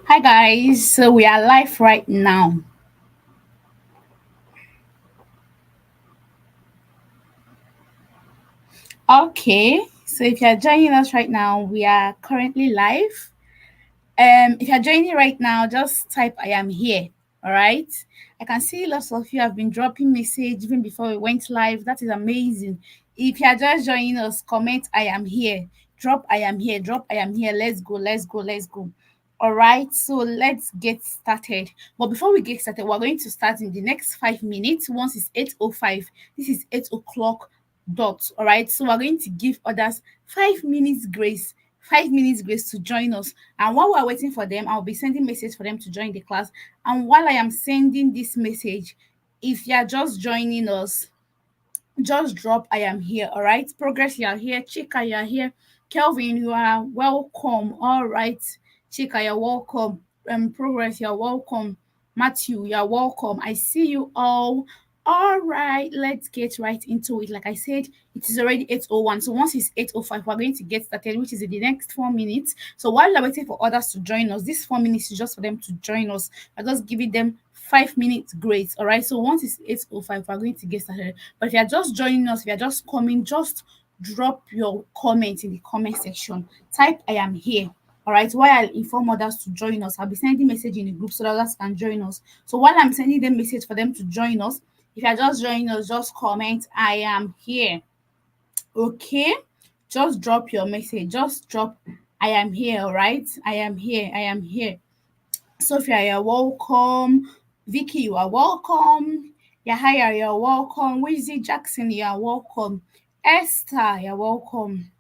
Hi guys, so we are live right now. Okay, so if you are joining us right now, we are currently live. If you're joining right now, just type I am here. All right. I can see lots of you have been dropping message even before we went live. That is amazing. If you are just joining us, comment I am here. Drop I am here. Drop I am here. Let's go. Let's go. Let's go. All right. So let's get started. But before we get started, we're going to start in the next 5 minutes. Once it's 8:05, this is 8 o'clock dot. All right. So we're going to give others 5 minutes grace. 5 minutes grace to join us. And while we're waiting for them, I'll be sending message for them to join the class. And while I am sending this message, if you're just joining us, just drop I am here. All right. Progress, you are here. Chika, you are here. Kelvin, you are welcome. All right. Chika, you're welcome. Progress, you're welcome. Matthew, you're welcome. I see you all. All right, let's get right into it. Like I said, it is already 8:01. So once it's 8:05, we're going to get started, which is in the next 4 minutes. So while we're waiting for others to join us, this 4 minutes is just for them to join us. We're just giving them 5 minutes grace. All right. So once it's 8:05, we're going to get started. But if you're just joining us, if you're just coming, just drop your comment in the comment section. Type I am here. All right. While I'll inform others to join us, I'll be sending message in the group so that others can join us. So while I'm sending them message for them to join us, if you're just joining us, just comment I am here. Okay. Just drop your message. Just drop I am here. All right. I am here. I am here. Sophia, you're welcome. Vicky, you are welcome. Yahaya, you're welcome. Wizzy Jackson, you are welcome. Esther, you're welcome.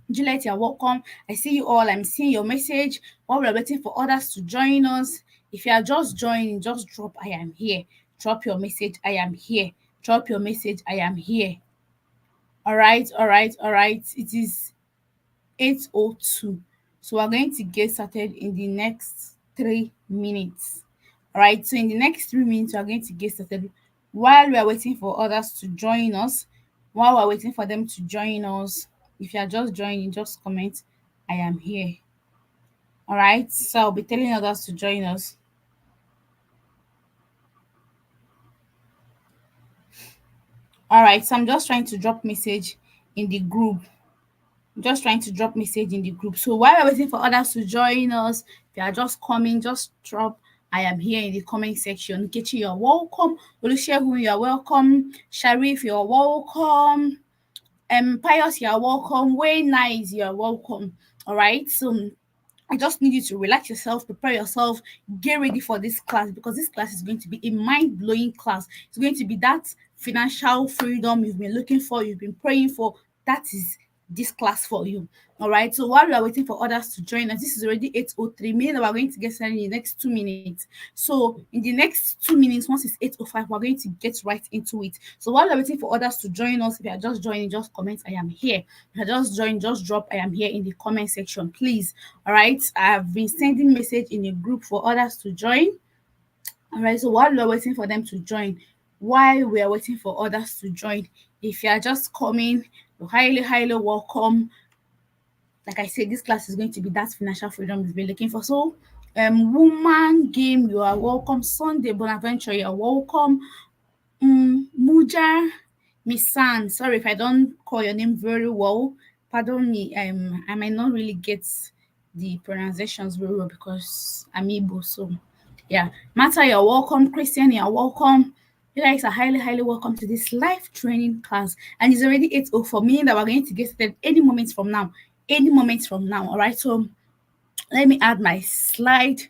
Juliet, you're welcome. I see you all. I'm seeing your message. While we're waiting for others to join us, if you are just joining, just drop I am here. Drop your message. I am here. Drop your message. I am here. All right, all right, all right. It is 8:02. So we're going to get started in the next 3 minutes. All right. So in the next 3 minutes, we're going to get started while we are waiting for others to join us. While we're waiting for them to join us, if you are just joining, just comment, I am here. All right. So I'll be telling others to join us. All right. So I'm just trying to drop message in the group. Just trying to drop message in the group. So while we're waiting for others to join us, if you are just coming, just drop I am here in the comment section. Kechi, you're welcome. Olusegun, you're welcome. Sharif, you're welcome. Pius, you're welcome. Way nice, you're welcome. All right. So I just need you to relax yourself, prepare yourself, get ready for this class because this class is going to be a mind blowing class. It's going to be that financial freedom you've been looking for, you've been praying for. That is this class for you. All right. So while we are waiting for others to join us, this is already 8:03, meaning that we're going to get started in the next 2 minutes. So in the next 2 minutes, once it's 8:05, we're going to get right into it. So while we're waiting for others to join us, if you are just joining, just comment I am here. If you are just joining, just drop I am here in the comment section, please. All right. I've been sending message in a group for others to join. All right. So while we're waiting for them to join, while we are waiting for others to join, if you are just coming, you're highly, highly welcome. Like I said, this class is going to be that financial freedom we've been looking for. So, woman game, you are welcome. Sunday Bonaventure, you are welcome. Muja Misan, sorry if I don't call your name very well. Pardon me. I might not really get the pronunciations very well because I'm Igbo. So, yeah. Mata, you're welcome. Christian, you're welcome. You guys are highly, highly welcome to this live training class. And it's already 8:04, meaning that we're going to get started any moment from now. Any moment from now. All right. So, let me add my slide.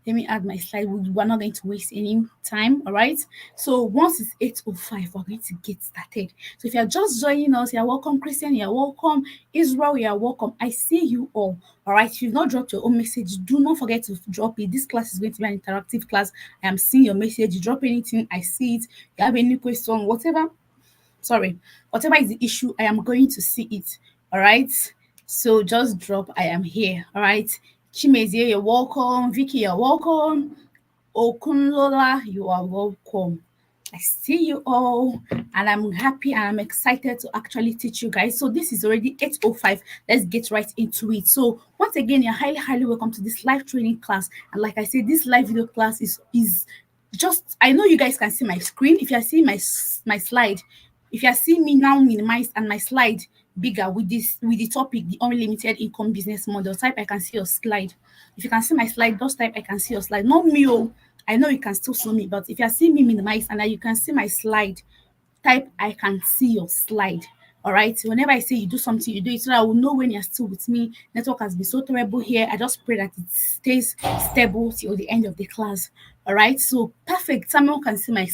We're not going to waste any time. All right. So once it's 8:05, we're going to get started. So if you're just joining us, you're welcome. Christian, you're welcome. Israel, you're welcome. I see you all. All right. If you've not dropped your own message, do not forget to drop it. This class is going to be an interactive class. I am seeing your message. You drop anything, I see it. You have any question, whatever is the issue, I am going to see it. All right. So just drop I am here. All right. Chimezie, you're welcome. Vicky, you're welcome. Okunlola, you are welcome. I see you all, and I'm happy and I'm excited to actually teach you guys. So this is already 8:05. Let's get right into it. So once again, you're highly welcome to this live training class. And like I said, this live video class is just, I know you guys can see my screen. If you're seeing my slide, if you're seeing me now minimized and my slide bigger with the topic, the unlimited income business model, type I can see your slide. If you can see my slide, just type I can see your slide. Not me, oh. I know you can still see me, but if you're seeing me minimized and that you can see my slide, type I can see your slide. All right. So whenever I say you do something, you do it, so I will know when you're still with me. Network has been so terrible here. I just pray that it stays stable till the end of the class. All right. So perfect. Someone can see my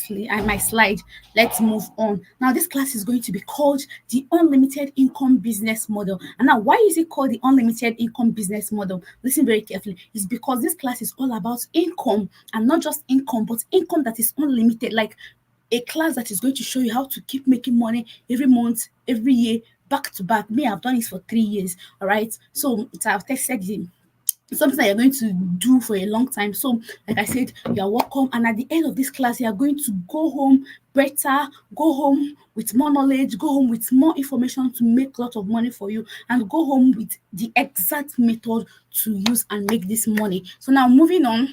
slide. Let's move on. Now this class is going to be called the unlimited income business model. And now, why is it called the unlimited income business model? Listen very carefully. It's because this class is all about income, and not just income, but income that is unlimited. Like a class that is going to show you how to keep making money every month, every year, back to back. Me, I've done this for 3 years. All right. So I've tested it's something that you're going to do for a long time. So, like I said, you're welcome. And at the end of this class, you're going to go home better, go home with more knowledge, go home with more information to make a lot of money for you, and go home with the exact method to use and make this money. So now moving on,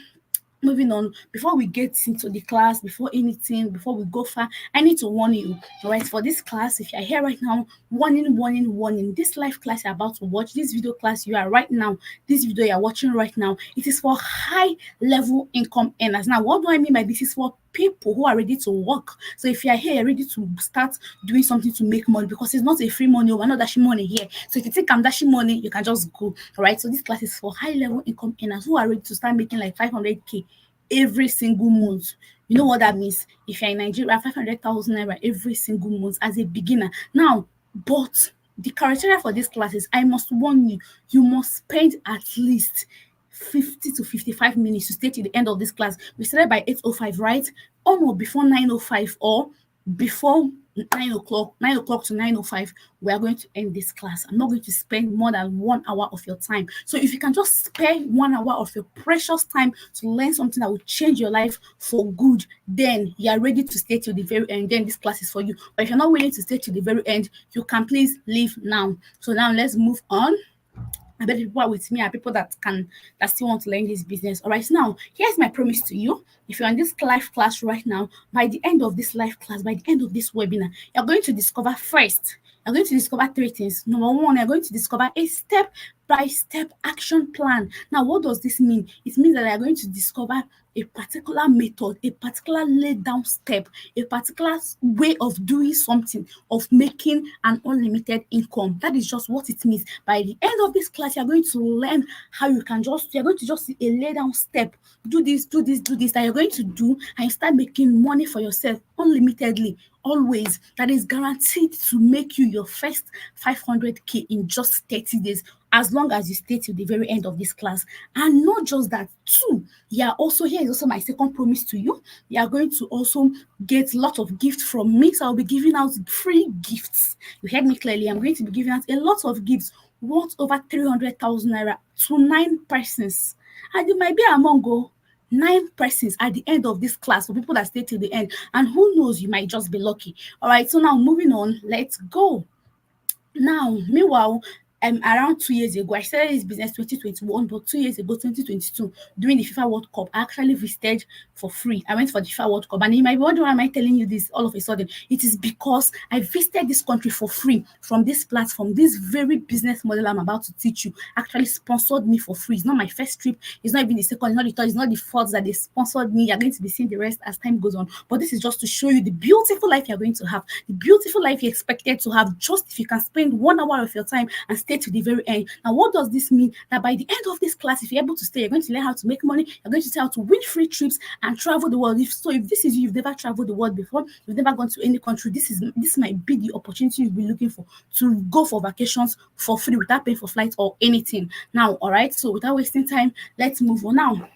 before we get into the class, before anything, before we go far, I need to warn you. All right, for this class, if you're here right now, warning. This live class you're about to watch, this video class you are right now, this video you're watching right now, it is for high level income earners. Now, what do I mean by this? Is for people who are ready to work. So if you're here, you're ready to start doing something to make money, because it's not a free money. We're not dashing money here. So if you think I'm dashing money, you can just go. All right. So this class is for high level income earners who are ready to start making like 500K every single month. You know what that means? If you're in Nigeria, 500,000 naira every single month as a beginner. Now, but the criteria for this class is, I must warn you, you must spend at least 50 to 55 minutes to stay till the end of this class. We started by 8:05, right? Or no, before 9:05, or before 9 o'clock to 9:05, we are going to end this class. I'm not going to spend more than 1 hour of your time. So if you can just spare 1 hour of your precious time to learn something that will change your life for good, then you are ready to stay till the very end. Then this class is for you. But if you're not willing to stay till the very end, you can please leave now. So now let's move on. I bet people are with me are people that still want to learn this business. All right, now here's my promise to you. If you're in this live class right now, by the end of this live class, by the end of this webinar, you're going to discover first. You're going to discover 3 things. Number 1, you're going to discover a step-by-step action plan. Now, what does this mean? It means that you're going to discover a particular method, a particular laid down step, a particular way of doing something, of making an unlimited income. That is just what it means. By the end of this class, you're going to learn how you're going to just see a laid down step. Do this that you're going to do, and you start making money for yourself unlimitedly, always. That is guaranteed to make you your first 500K in just 30 days, as long as you stay till the very end of this class. And not just that, too, here is also my second promise to you. You are going to also get a lot of gifts from me. So I'll be giving out free gifts. You heard me clearly. I'm going to be giving out a lot of gifts worth over 300,000 naira to 9 persons. And you might be among 9 persons at the end of this class, for people that stay till the end. And who knows, you might just be lucky. All right, so now moving on, let's go. Now, meanwhile, around 2 years ago, I started this business 2021, but 2 years ago, 2022, during the FIFA World Cup, I actually visited for free. I went for the FIFA World Cup, and you might be wondering, why am I telling you this all of a sudden? It is because I visited this country for free from this platform. This very business model I'm about to teach you actually sponsored me for free. It's not my first trip. It's not even the second. It's not the third. It's not the fourth that they sponsored me. You're going to be seeing the rest as time goes on. But this is just to show you the beautiful life you're going to have, the beautiful life you're expected to have, just if you can spend 1 hour of your time and stay to the very end. Now, what does this mean? That by the end of this class, if you're able to stay, you're going to learn how to make money. You're going to learn how to win free trips and travel the world. If this is you've never traveled the world before, you've never gone to any country, this might be the opportunity you've been looking for, to go for vacations for free without paying for flights or anything. Now, all right. So without wasting time, let's move on now.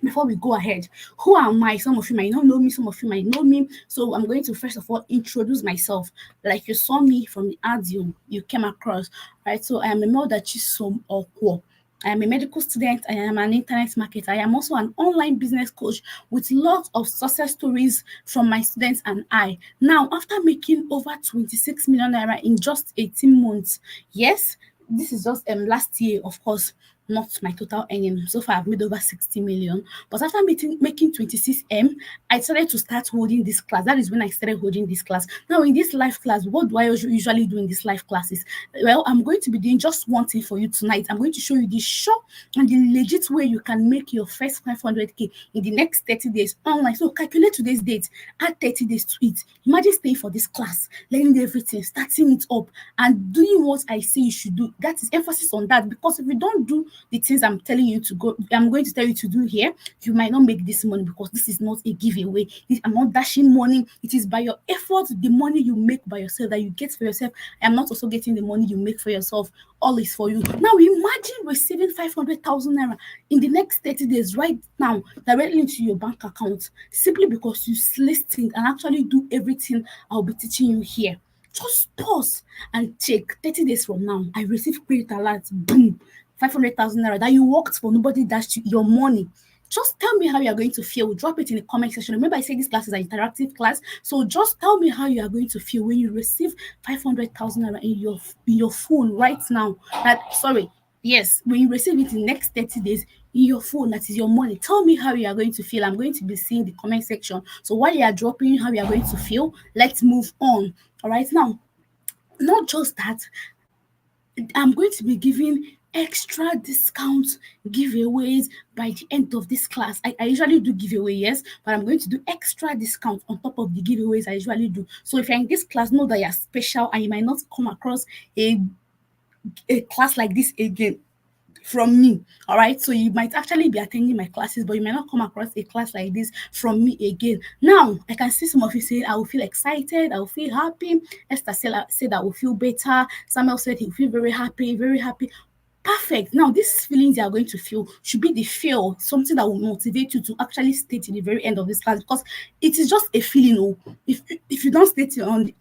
Before we go ahead, who am I? Some of you might not know me, some of you might know me. So I'm going to first of all introduce myself. Like you saw me from the ads you came across, right? So I am Imelda Chisom Okwo. I am a medical student. I am an internet marketer. I am also an online business coach with lots of success stories from my students and I. Now, after making over 26 million naira in just 18 months, yes, this is just last year, of course, not my total earning. So far, I've made over 60 million. But after making 26M, I started to start holding this class. That is when I started holding this class. Now, in this live class, what do I usually do in this live classes? Well, I'm going to be doing just one thing for you tonight. I'm going to show you the sure and the legit way you can make your first 500K in the next 30 days online. So calculate today's date, add 30 days to it. Imagine staying for this class, learning everything, starting it up, and doing what I say you should do. That is emphasis on that, because if you don't do the things I'm going to tell you to do here, you might not make this money, because this is not a giveaway. I'm not dashing money. It is by your effort, the money you make by yourself, that you get for yourself. I am not also getting the money you make for yourself. All is for you. Now imagine receiving 500,000 naira in the next 30 days right now directly into your bank account, simply because you listen and actually do everything I'll be teaching you here. Just pause and check. 30 days from now, I receive credit alert. Boom. 500,000 naira that you worked for, nobody dashed you your money. Just tell me how you are going to feel. Drop it in the comment section. Remember, I said this class is an interactive class, so just tell me how you are going to feel when you receive 500,000 naira in your phone right now. Yes, when you receive it in the next 30 days in your phone, that is your money. Tell me how you are going to feel. I'm going to be seeing the comment section. So while you are dropping how you are going to feel, let's move on. All right, now, not just that, I'm going to be giving extra discount giveaways by the end of this class. I usually do giveaway, yes, but I'm going to do extra discount on top of the giveaways I usually do. So if you're in this class, know that you're special and you might not come across a class like this again from me. All right, so you might actually be attending my classes, but you might not come across a class like this from me again. Now I can see some of you saying I will feel excited, I will feel happy. Esther said I will feel better. Samuel said he will feel very happy, very happy. Perfect. Now these feelings you are going to feel should be the feel, something that will motivate you to actually stay to the very end of this class, because it is just a feeling. Oh, if you don't stay till on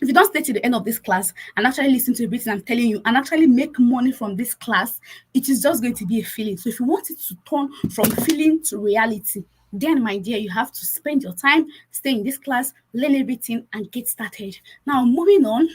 if you don't stay to the end of this class and actually listen to everything I'm telling you and actually make money from this class, it is just going to be a feeling. So if you want it to turn from feeling to reality, then my dear, you have to spend your time, stay in this class, learn everything, and get started. Now, moving on,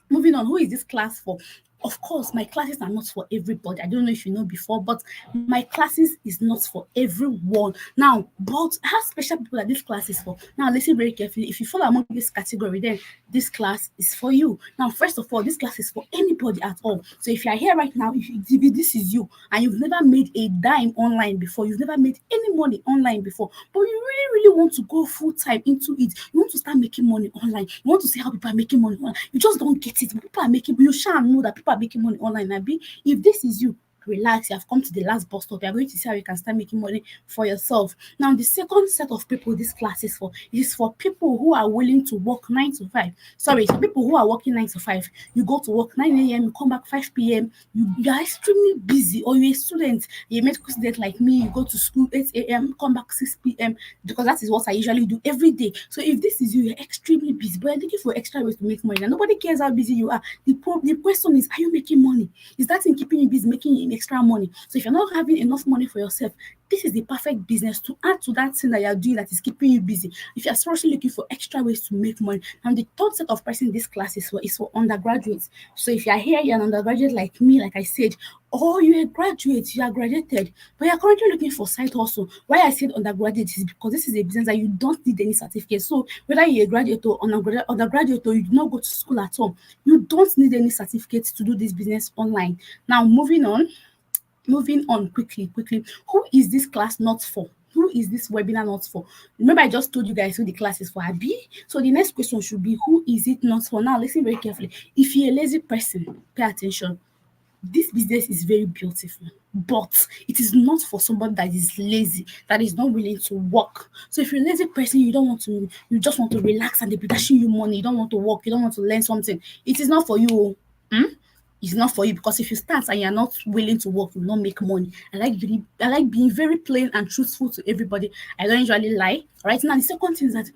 who is this class for? Of course, my classes are not for everybody. I don't know if you know before, but my classes is not for everyone. Now, but I have special people that this class is for. Now, listen very carefully. If you fall among this category, then this class is for you. Now, first of all, this class is for anybody at all. So if you are here right now, if this is you and you've never made a dime online before, you've never made any money online before, but you really, really want to go full time into it, you want to start making money online, you want to see how people are making money online, you just don't get it. People are making, you shall know that people are making money online. And if this is you, relax, you have come to the last bus stop. You're going to see how you can start making money for yourself. Now, the second set of people this class is for people who are willing to work 9 to 5. Sorry, so people who are working 9 to 5. You go to work 9 a.m., you come back 5 p.m., you are extremely busy, or you're a student, you're a medical student like me, you go to school 8 a.m., come back 6 p.m., because that is what I usually do every day. So if this is you, you're extremely busy, but you're looking for extra ways to make money, and nobody cares how busy you are. The question is, are you making money? Is that thing keeping you busy, making you extra money? So if you're not having enough money for yourself, this is the perfect business to add to that thing that you're doing that is keeping you busy. If you're seriously looking for extra ways to make money, and the third set of person this class is for undergraduates. So if you're here, you're an undergraduate like me, like I said, or you're a graduate, you are graduated, but you're currently looking for side hustle. Why I said undergraduate is because this is a business that you don't need any certificate. So whether you're a graduate or undergraduate, or you do not go to school at all, you don't need any certificates to do this business online. Now, moving on quickly. Who is this class not for? Who is this webinar not for? Remember, I just told you guys who the class is for, Abby. So the next question should be, who is it not for? Now, listen very carefully. If you're a lazy person, pay attention. This business is very beautiful, but it is not for somebody that is lazy, that is not willing to work. So if you're a lazy person, you just want to relax and they're dashing you money, you don't want to work, you don't want to learn something, it is not for you. It's not for you, because if you start and you're not willing to work, you will not make money. I like being very plain and truthful to everybody. I don't usually lie. Right now, the second thing is that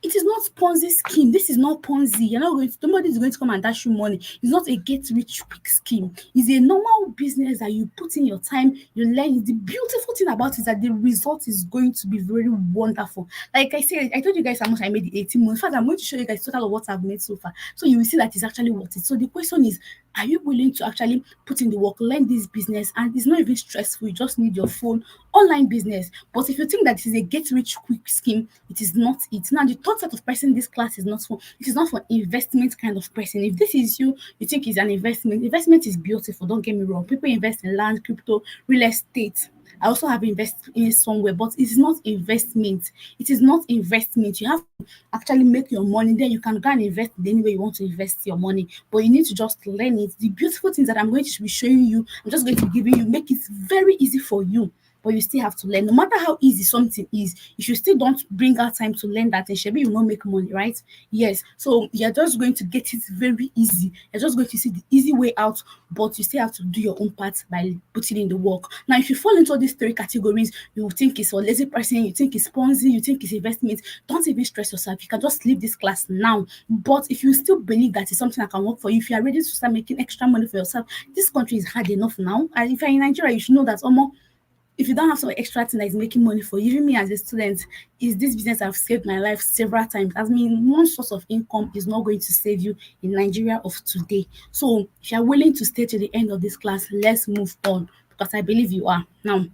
It is not Ponzi scheme. This is not Ponzi. You're not going to, nobody is going to come and dash you money. It's not a get rich quick scheme. It's a normal business that you put in your time, you learn. The beautiful thing about it is that the result is going to be very wonderful. Like I said, I told you guys how much I made the 18 months. In fact, I'm going to show you guys total of what I've made so far. So you will see that it's actually worth it. So the question is, are you willing to actually put in the work, learn this business? And it's not even stressful. You just need your phone, online business. But if you think that it is a get rich quick scheme, it is not it. Now, the third set of person this class is not for, it is not for investment kind of person. If this is you, you think it's an investment. Investment is beautiful, don't get me wrong. People invest in land, crypto, real estate. I also have invested in somewhere, but it's not investment. It is not investment. You have to actually make your money, then you can go and invest in any way you want to invest your money. But you need to just learn it. The beautiful things that I'm going to be showing you, I'm just going to be giving you, make it very easy for you. But you still have to learn. No matter how easy something is, if you still don't bring out time to learn that, then maybe you will not make money, right? Yes. So you're just going to get it very easy. You're just going to see the easy way out, but you still have to do your own part by putting in the work. Now, if you fall into these three categories, you think it's for lazy person, you think it's Ponzi, you think it's investment, don't even stress yourself. You can just leave this class now. But if you still believe that it's something that can work for you, if you are ready to start making extra money for yourself, this country is hard enough now. And if you're in Nigeria, you should know that almost if you don't have some extra thing that is making money for you, even me as a student, is this business I've saved my life several times. I mean, one source of income is not going to save you in Nigeria of today. So if you're willing to stay to the end of this class, let's move on because I believe you are. Now,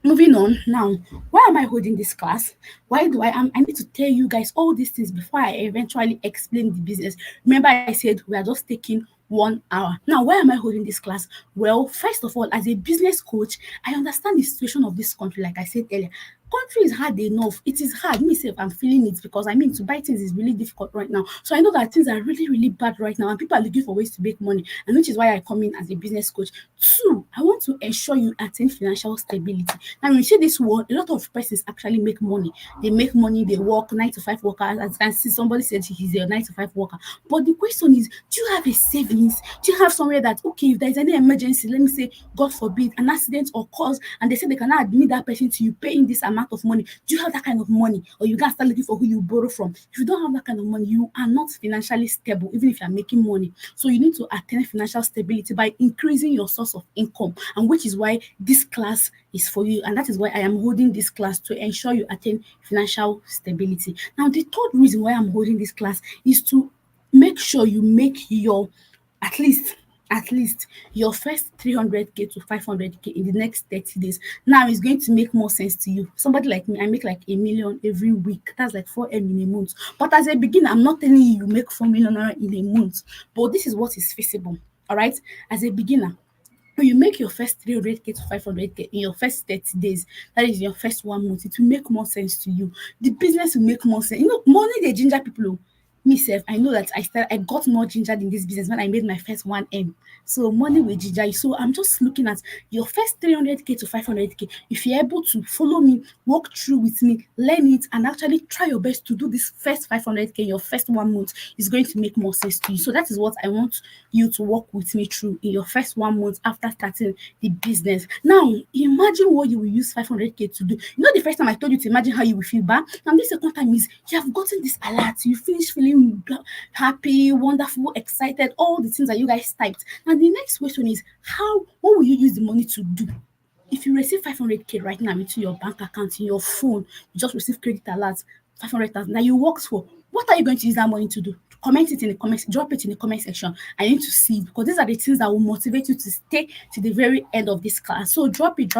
moving on now, why am I holding this class? Why do I need to tell you guys all these things before I eventually explain the business. Remember, I said we are just taking 1 hour. Now, why am I holding this class? Well, first of all, as a business coach, I understand the situation of this country, like I said earlier. Country is hard enough. It is hard. Me self, I'm feeling it because I mean to buy things is really difficult right now. So I know that things are really, really bad right now, and people are looking for ways to make money, and which is why I come in as a business coach. Two, I want to ensure you attain financial stability. Now, when you see this word, a lot of persons actually make money. They make money, they work 9 to 5 workers. As you can see, somebody said he's a 9 to 5 worker. But the question is, do you have a savings? Do you have somewhere that, okay, if there's any emergency, let me say, God forbid, an accident occurs, and they say they cannot admit that person to you paying this amount of money? Do you have that kind of money? Or you can start looking for who you borrow from. If you don't have that kind of money, you are not financially stable, even if you're making money. So you need to attain financial stability by increasing your source of income, and which is why this class is for you. And that is why I am holding this class, to ensure you attain financial stability. Now, the third reason why I'm holding this class is to make sure you make your at least your first 300k to 500k in the next 30 days. Now it's going to make more sense to you. Somebody like me, I make like 1 million every week. That's like 4M in a month. But as a beginner, I'm not telling you make 4 million in a month, but this is what is feasible. All right, as a beginner, when you make your first 300k to 500k in your first 30 days, that is your first 1 month, it will make more sense to you. The business will make more sense. You know, money they ginger people. Oh. Me self, I know that I got more gingered in this business when I made my first 1M. So money will ginger you. So I'm just looking at your first 300k to 500k. If you're able to follow me, walk through with me, learn it, and actually try your best to do this first 500k in your first 1 month, is going to make more sense to you. So that is what I want you to work with me through in your first 1 month after starting the business. Now, imagine what you will use 500k to do. You know, the first time I told you to imagine how you will feel bad. Now, this second time is you have gotten this alert. You finish feeling happy, wonderful, excited, all the things that you guys typed. Now, the next question is, what will you use the money to do? If you receive 500k right now into your bank account, in your phone, you just receive credit alert, 500,000 that you worked for, what are you going to use that money to do? Comment it in the comments, drop it in the comment section. I need to see, because these are the things that will motivate you to stay to the very end of this class. So drop it,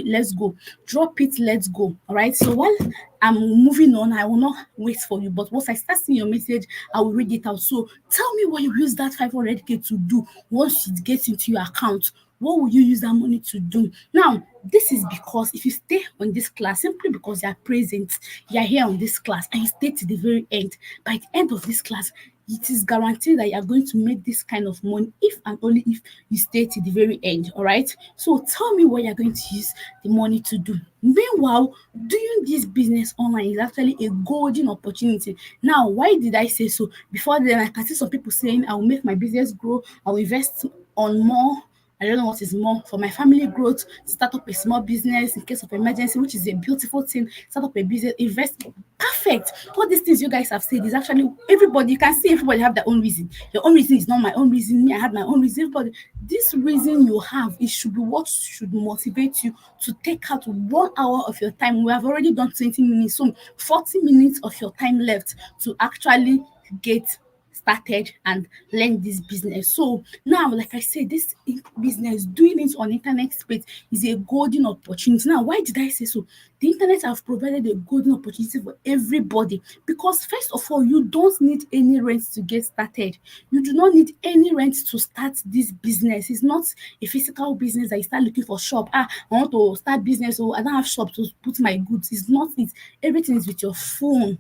let's go. Drop it, let's go. All right. So while I'm moving on, I will not wait for you, but once I start seeing your message, I will read it out. So tell me what you use that 500k to do once it gets into your account. What will you use that money to do? Now, this is because if you stay on this class, simply because you are present, you are here on this class, and you stay to the very end, by the end of this class, it is guaranteed that you are going to make this kind of money if and only if you stay to the very end. All right. So tell me what you're going to use the money to do. Meanwhile, doing this business online is actually a golden opportunity. Now, why did I say so? Before then, I can see some people saying, I will make my business grow, I will invest on more I don't know what is more for my family growth, start up a small business in case of emergency, which is a beautiful thing. Start up a business, invest. Perfect. All these things you guys have said is actually everybody. You can see everybody have their own reason. Your own reason is not my own reason. Me, I had my own reason. Everybody, this reason you have, it should be what should motivate you to take out 1 hour of your time. We have already done 20 minutes, so 40 minutes of your time left to actually get started and learn this business. So now, like I said, this business, doing it on internet space is a golden opportunity. Now, why did I say so? The internet have provided a golden opportunity for everybody, because first of all, you don't need any rent to get started. You do not need any rent to start this business. It's not a physical business that you start looking for shop. I want to start business, or I don't have shop to put my goods. It's not it. Everything is with your phone.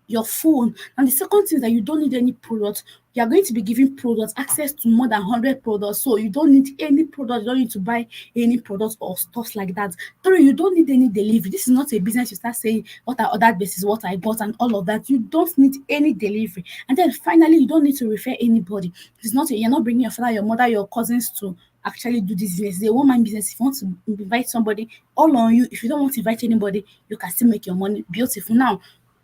Your phone. And the second thing is that you don't need any product. You are going to be giving products access to more than 100 products. So you don't need any product. You don't need to buy any products or stuff like that. Three, you don't need any delivery. This is not a business you start saying what I ordered, this is what I got, and all of that. You don't need any delivery. And then finally, you don't need to refer anybody. It's not you're not bringing your father, your mother, your cousins to actually do this business. It's a one-man business. If you want to invite somebody, all on you. If you don't want to invite anybody, you can still make your money. Beautiful. Now,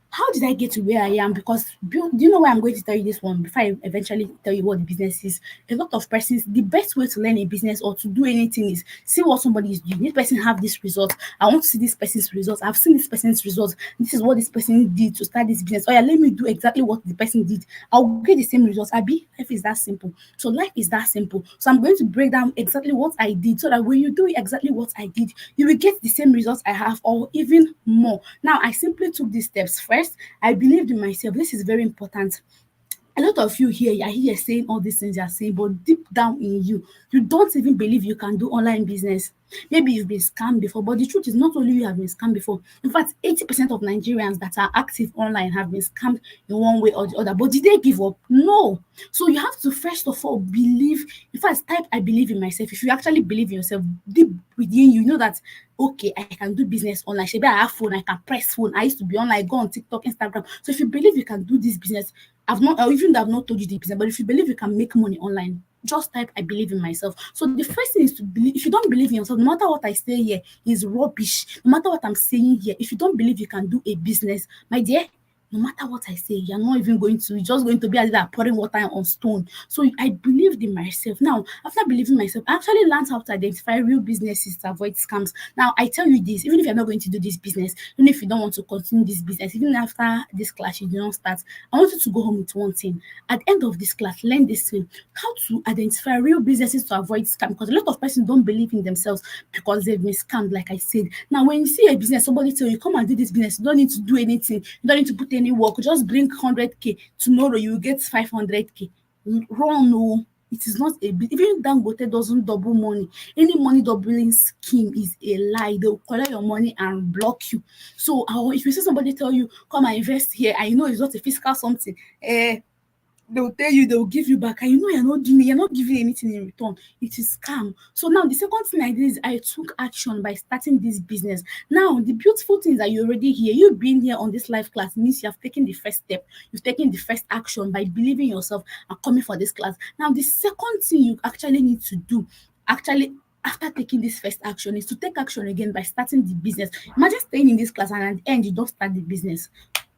how did I get to where I am? Because do you know why I'm going to tell you this one before I eventually tell you what the business is? A lot of persons, the best way to learn a business or to do anything is see what somebody is doing. This person have this result. I want to see this person's results. I've seen this person's results. This is what this person did to start this business. Oh yeah, let me do exactly what the person did. I'll get the same results. Abi, life is that simple. So life is that simple. So I'm going to break down exactly what I did, so that when you do exactly what I did, you will get the same results I have, or even more. Now, I simply took these steps. First, I believed in myself. This is very important. A lot of you here, you're here saying all these things you're saying, but deep down in you, you don't even believe you can do online business. Maybe you've been scammed before, but the truth is not only you have been scammed before. In fact, 80% of Nigerians that are active online have been scammed in one way or the other. But did they give up? No. So you have to first of all believe. In fact, type I believe in myself. If you actually believe in yourself deep within you, you know that okay, I can do business online. Maybe I have phone, I can press phone. I used to be online, go on TikTok, Instagram. So if you believe you can do this business, I've not, or even though I've not told you the business, but if you believe you can make money online, just type I believe in myself. So the first thing is to believe. If you don't believe in yourself, no matter what I say here is rubbish. No matter what I'm saying here, if you don't believe you can do a business, my dear, no matter what I say, you're not even going to, you're just going to be as if I'm pouring water on stone. So I believed in myself. Now, after believing myself, I actually learned how to identify real businesses to avoid scams. Now, I tell you this, even if you're not going to do this business, even if you don't want to continue this business, even after this class, you do not start, I want you to go home with one thing. At the end of this class, learn this thing, how to identify real businesses to avoid scam, because a lot of persons don't believe in themselves because they've been scammed, like I said. Now, when you see a business, somebody tell you, come and do this business, you don't need to do anything, you don't need to put any work, just bring 100k, tomorrow you will get 500k. Wrong. No, it is not a bit. Even Dangote doesn't double money. Any money doubling scheme is a lie. They'll collect your money and block you. So if you see somebody tell you come and invest here, I know it's not a fiscal something, they'll tell you they'll give you back, and you know you're not giving anything in return. It is scam. So now the second thing I did is I took action by starting this business. Now the beautiful thing is that you're already here. You being here on this live class means you have taken the first step. You've taken the first action by believing yourself and coming for this class. Now the second thing you actually need to do, actually, after taking this first action, is to take action again by starting the business. Imagine staying in this class and at the end you don't start the business.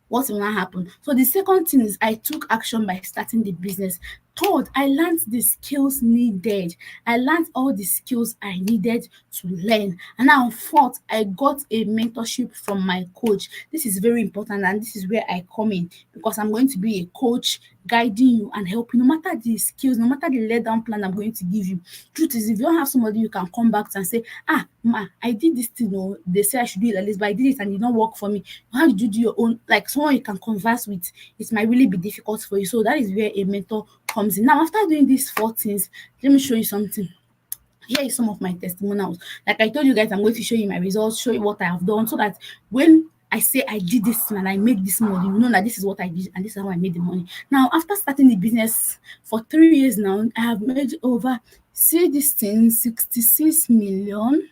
What will not happen? So the second thing is I took action by starting the business. Third, I learned the skills needed. I learned all the skills I needed to learn. And now fourth, I got a mentorship from my coach. This is very important, and this is where I come in, because I'm going to be a coach guiding you and helping, no matter the skills, no matter the laid down plan I'm going to give you. Truth is, if you don't have somebody you can come back to and say, ma, I did this thing, they say I should do it like this, but I did it and it did not work for me. How did you do your own? Like someone you can converse with, it might really be difficult for you. So that is where a mentor comes in. Now, after doing these four things, let me show you something. Here is some of my testimonials. Like I told you guys, I'm going to show you my results, show you what I have done, so that when I say I did this and I make this money, you know that this is what I did and this is how I made the money. Now, after starting the business for 3 years now, I have made over, see this thing, 66 million.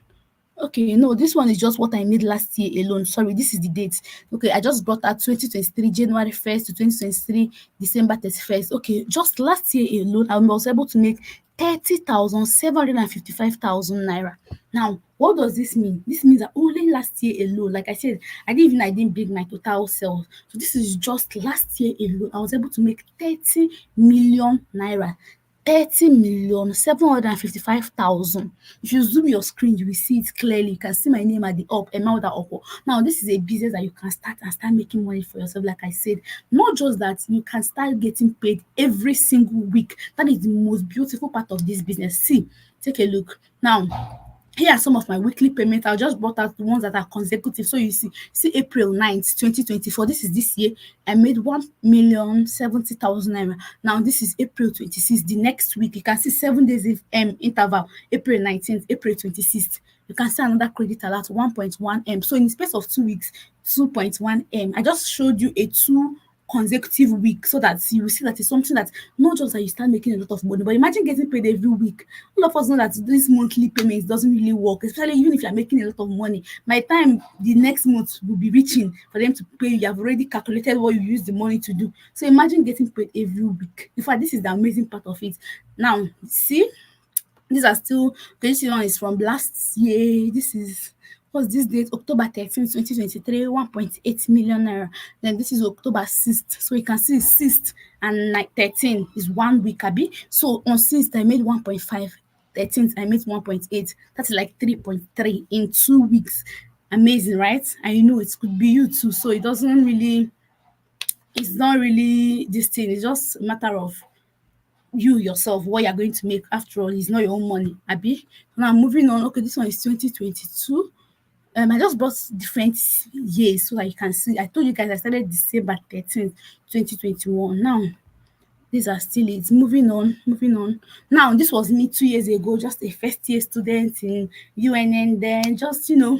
Okay, no, this one is just what I made last year alone. Sorry, this is the date. Okay, I just brought out 2023 January 1st to 2023 December 31st. Okay, just last year alone, I was able to make 30,755,000 naira. Now, what does this mean? This means that only last year alone, like I said, I didn't bring my total sales. So this is just last year alone. I was able to make 30 million naira. 30,755,000. If you zoom your screen, you will see it clearly. You can see my name at the up, Emelda Opo. Now, this is a business that you can start and start making money for yourself. Like I said, not just that, you can start getting paid every single week. That is the most beautiful part of this business. See, take a look. Now, here are some of my weekly payments. I just brought out the ones that are consecutive. So you see April 9th, 2024. This is this year. I made 1,070,000 naira. Now this is April 26th. The next week, you can see 7 days interval. April 19th, April 26th. You can see another credit alert, 1.1 M. So in the space of 2 weeks, 2.1 M. I just showed you a two consecutive week so that you will see that it's something that not just that you start making a lot of money, but imagine getting paid every week. All of us know that this monthly payments doesn't really work, especially even if you're making a lot of money. By the time the next month will be reaching for them to pay you, have already calculated what you use the money to do. So imagine getting paid every week. In fact, this is the amazing part of it. Now, see, these are still, this one is from last year. This is, what's this date? October 13th, 2023, 1.8 million naira. Then this is October 6th. So you can see 6th and like 13 is 1 week, Abi. So on 6th, I made 1.5. 13th, I made 1.8. That's like 3.3 in 2 weeks. Amazing, right? And you know it could be you too. So it doesn't really, it's not really this thing. It's just a matter of you yourself what you're going to make. After all, it's not your own money, Abi. Now moving on. Okay, this one is 2022. I just brought different years so that you can see. I told you guys I started December 13th, 2021. Now these are still it. Moving on. Now this was me 2 years ago, just a first year student in UNN. Then just a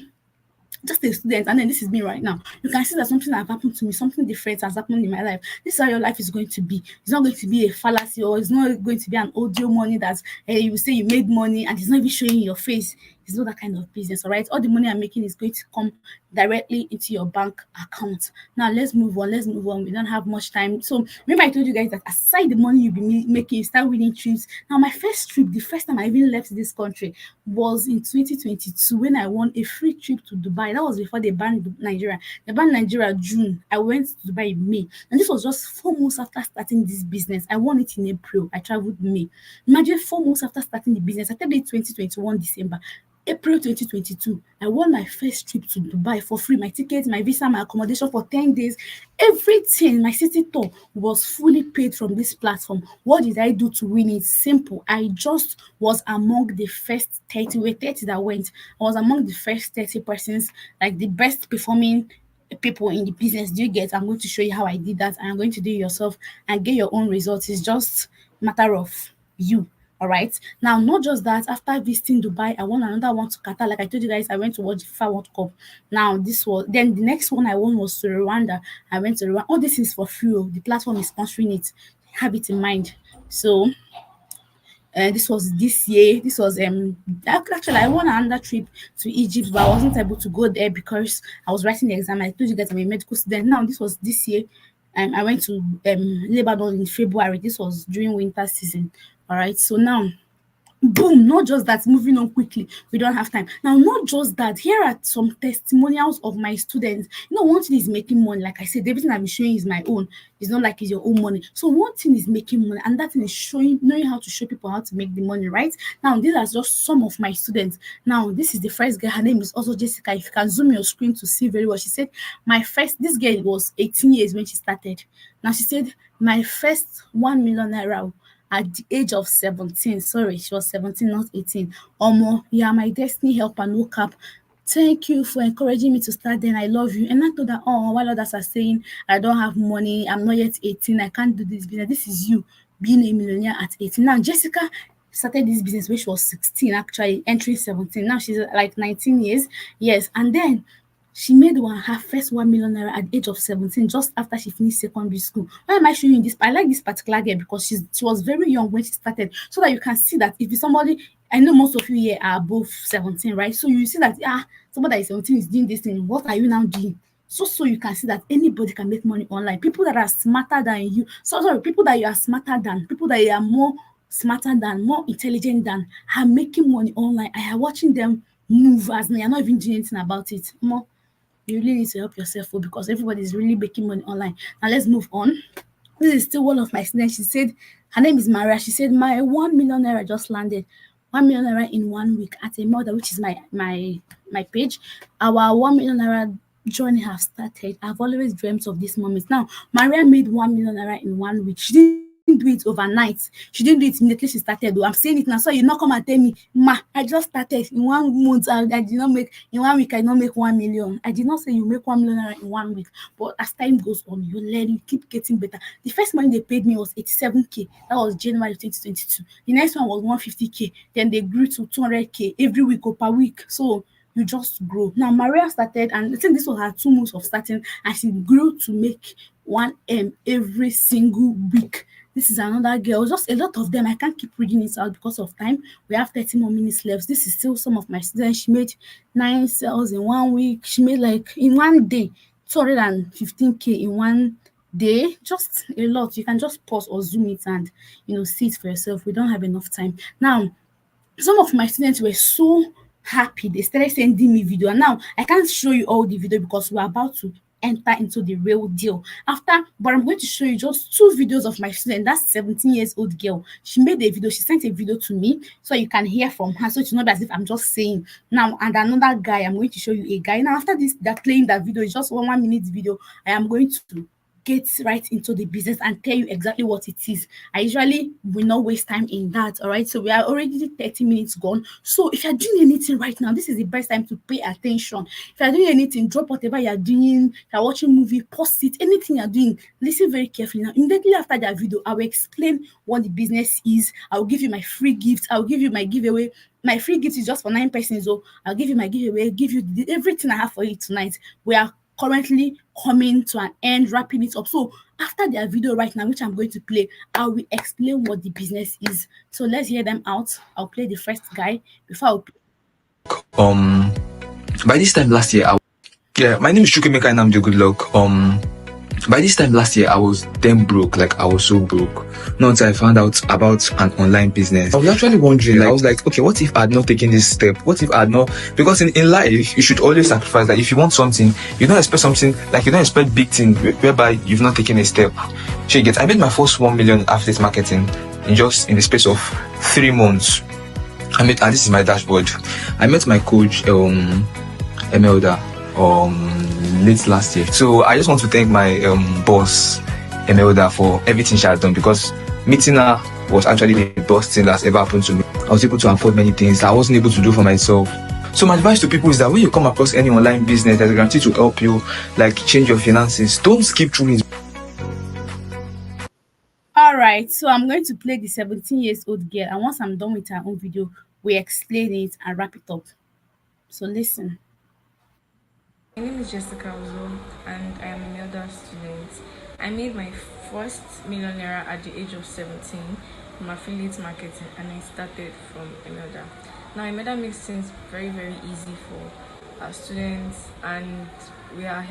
student, and then this is me right now. You can see that something has happened to me, something different has happened in my life. This is how your life is going to be. It's not going to be a fallacy, or it's not going to be an audio money that you will say you made money and it's not even showing in your face. It's not that kind of business, all right? All the money I'm making is going to come directly into your bank account. Now let's move on. We don't have much time. So remember I told you guys that aside the money you'll be making, you start winning trips. Now my first trip, the first time I even left this country, was in 2022 when I won a free trip to Dubai. That was before they banned Nigeria. They banned Nigeria June. I went to Dubai in May. And this was just 4 months after starting this business. I won it in April. I traveled May. Imagine 4 months after starting the business. I started it 2021 December. April 2022, I won my first trip to Dubai for free. My tickets, my visa, my accommodation for 10 days. Everything, my city tour was fully paid from this platform. What did I do to win it? Simple. I just was among the first 30. We were 30 that went. I was among the first 30 persons, like the best performing people in the business. Do you get? I'm going to show you how I did that. And I'm going to do it yourself and get your own results. It's just a matter of you. All right. Now, not just that, after visiting Dubai, I won another one to Qatar. Like I told you guys, I went to watch the FIFA World Cup. Now, then the next one I won was to Rwanda. I went to Rwanda. All this is for free. The platform is sponsoring it. Have it in mind. So, this was this year. This was actually I won another trip to Egypt, but I wasn't able to go there because I was writing the exam. I told you guys I'm a medical student. Now, this was this year. I went to Lebanon in February. This was during winter season. All right. So now, boom, not just that, moving on quickly, we don't have time. Now, not just that, here are some testimonials of my students. One thing is making money. Like I said, everything I'm showing is my own. It's not like it's your own money. So one thing is making money, and that thing is knowing how to show people how to make the money, right? Now, these are just some of my students. Now, this is the first girl. Her name is also Jessica. If you can zoom your screen to see very well, she said, this girl was 18 years when she started. Now, she said, my first 1 million naira at the age of 17. Sorry, she was 17, not 18. Omo, you are my destiny helper, no cap. Thank you for encouraging me to start then. I love you. And I told her, while others are saying, I don't have money, I'm not yet 18, I can't do this business. This is you being a millionaire at 18. Now, Jessica started this business when she was 16, actually, entering 17. Now she's like 19 years. Yes. And then she made her first 1 million naira at the age of 17, just after she finished secondary school. Why am I showing you this? I like this particular girl because she was very young when she started, so that you can see that if it's somebody, I know most of you here are above 17, right? So you see that somebody that is 17 is doing this thing. What are you now doing? So you can see that anybody can make money online. People that are smarter than you, sorry, people that you are smarter than, people that you are more smarter than, more intelligent than, are making money online. I am watching them move as me. I'm not even doing anything about it. More, you really need to help yourself because everybody is really making money online. Now let's move on. This is still one of my students. She said, her name is Maria. She said, my 1 million naira just landed. 1 million naira in 1 week at a mother, which is my page. Our 1 million naira journey has started. I've always dreamt of this moment. Now, Maria made 1 million naira in 1 week. She didn't do it overnight. She didn't do it immediately she started. Though I'm saying it now, so you not come and tell me, ma, I just started in 1 month. I did not make in 1 week. I did not make 1 million. I did not say you make 1 million naira in 1 week. But as time goes on, you learn, you keep getting better. The first money they paid me was 87K. That was January 2022. The next one was 150K. Then they grew to 200K every week or per week. So you just grow. Now Maria started, and I think this was her 2 months of starting, and she grew to make 1M every single week. This is another girl, just a lot of them. I can't keep reading it out because of time. We have 30 more minutes left. This is still some of my students. She made 9 sales in 1 week. She made like in one day 215K in one day. Just a lot. You can just pause or zoom it and see it for yourself. We don't have enough time. Now, some of my students were so happy. They started sending me video, and now I can't show you all the video because we're about to enter into the real deal after, but I'm going to show you just 2 videos of my student. That's 17 years old girl. She made a video. She sent a video to me so you can hear from her, so it's not as if I'm just saying. Now, and another guy, I'm going to show you a guy. Now after this, they're playing that video. It's just 1 minute video. I am going to get right into the business and tell you exactly what it is. I usually will not waste time in that. All right. So we are already 30 minutes gone. So if you're doing anything right now, this is the best time to pay attention. If you're doing anything, drop whatever you're doing. You're watching movie, pause it. Anything you're doing, listen very carefully. Now, immediately after that video, I will explain what the business is. I will give you my free gift. I will give you my giveaway. My free gift is just for 9 persons. So I'll give you my giveaway, give you everything I have for you tonight. We are currently coming to an end, wrapping it up. So after their video right now, which I'm going to play, I will explain what the business is. So let's hear them out. I'll play the first guy before I'll um by this time last year, my name is Chukemeka and I'm the good luck. By this time last year, I was then broke. Like, I was so broke. Not until I found out about an online business. I was actually wondering, like, I was like, okay, what if I had not taken this step? What if I had not, because in life, you should always sacrifice. Like, if you want something, you don't expect something, like, you don't expect big thing whereby you've not taken a step. So you get, I made my first 1 million affiliate marketing in the space of 3 months. And this is my dashboard. I met my coach, Emelda, late last year. So I just want to thank my boss, Emelda, for everything she has done, because meeting her was actually the best thing that's ever happened to me. I was able to afford many things I wasn't able to do for myself. So my advice to people is that when you come across any online business that's guaranteed to help you, like, change your finances, don't skip through it. All right, so I'm going to play the 17 years old girl, and once I'm done with her own video, we explain it and wrap it up. So listen. My name is Jessica Ozo, and I am a Melda student. I made my first millionaire at the age of 17 from affiliate marketing, and I started from Emelda. Now, Emelda makes things very, very easy for our students, and we are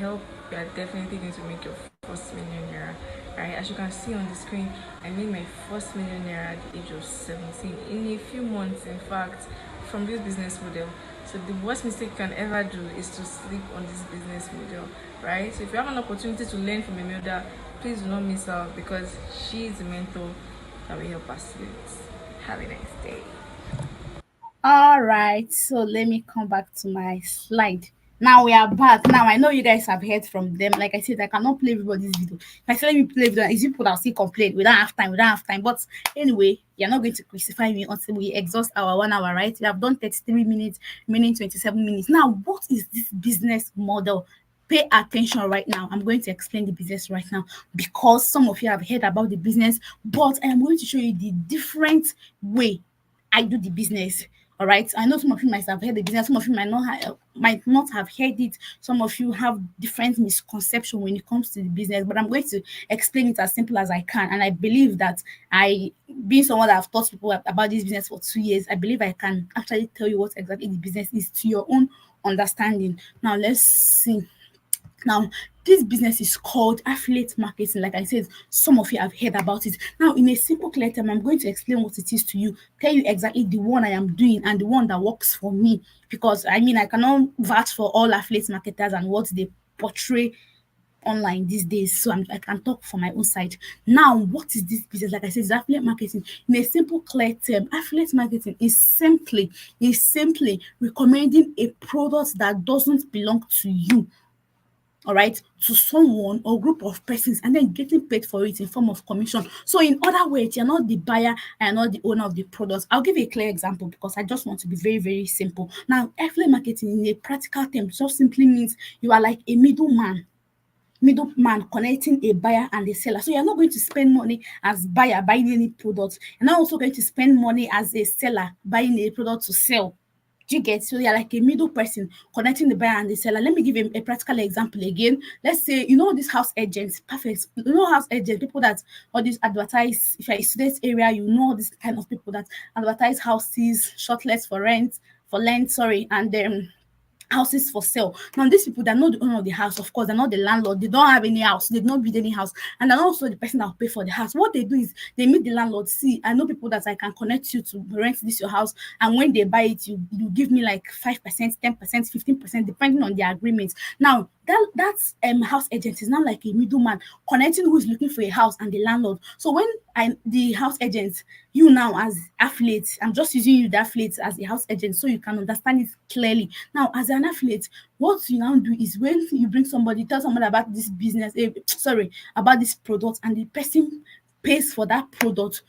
definitely going to make your first millionaire. Right, as you can see on the screen, I made my first millionaire at the age of 17 in a few months, in fact, from this business model. So the worst mistake you can ever do is to sleep on this business model, right? So if you have an opportunity to learn from Emelda, please do not miss out, because she is the mentor that will help our students. Have a nice day. All right, so let me come back to my slide. Now we are back. Now I know you guys have heard from them. Like I said, I cannot play everybody's video. If I say let me play video, it's people that still complain. We don't have time. We don't have time. But anyway, you're not going to crucify me until we exhaust our 1 hour, right? We have done 33 minutes, meaning 27 minutes. Now, what is this business model? Pay attention right now. I'm going to explain the business right now, because some of you have heard about the business, but I am going to show you the different way I do the business. All right. I know some of you might have heard the business, some of you might not have heard it. Some of you have different misconception when it comes to the business, but I'm going to explain it as simple as I can. And I believe that being someone that have taught people about this business for 2 years, I believe I can actually tell you what exactly the business is to your own understanding. Now let's see. Now, this business is called affiliate marketing. Like I said, some of you have heard about it. Now, in a simple, clear term, I'm going to explain what it is to you, tell you exactly the one I am doing and the one that works for me. Because I mean, I cannot vouch for all affiliate marketers and what they portray online these days. So I can talk for my own side. Now, what is this business? Like I said, it's affiliate marketing. In a simple, clear term, affiliate marketing is simply recommending a product that doesn't belong to you, all right, to someone or group of persons, and then getting paid for it in form of commission. So in other words, you're not the buyer and not the owner of the product. I'll give you a clear example because I just want to be very, very simple. Now, affiliate marketing in a practical term just simply means you are like a middleman connecting a buyer and a seller. So you're not going to spend money as buyer buying any product. You're not also going to spend money as a seller buying a product to sell. Do you get? So you're like a middle person connecting the buyer and the seller. Let me give you a practical example again. Let's say you know these house agents, perfect. You know house agents, people that all these advertise. If you're in student area, you know this kind of people that advertise houses, shortlets for rent, sorry, and houses for sale. Now, these people, they're not the owner of the house, of course, they're not the landlord, they don't have any house, they don't build any house, and they're not also the person that will pay for the house. What they do is they meet the landlord. See, I know people that I can connect you to rent this your house, and when they buy it, you give me like 5%, 10%, 15%, depending on the agreement. Now, that's house agent is now like a middleman connecting who is looking for a house and the landlord. So when the house agent, you now as affiliate, I'm just using you the affiliate as a house agent so you can understand it clearly. Now, as an affiliate, what you now do is when you bring somebody, tell someone about this business, sorry, about this product, and the person pays for that product,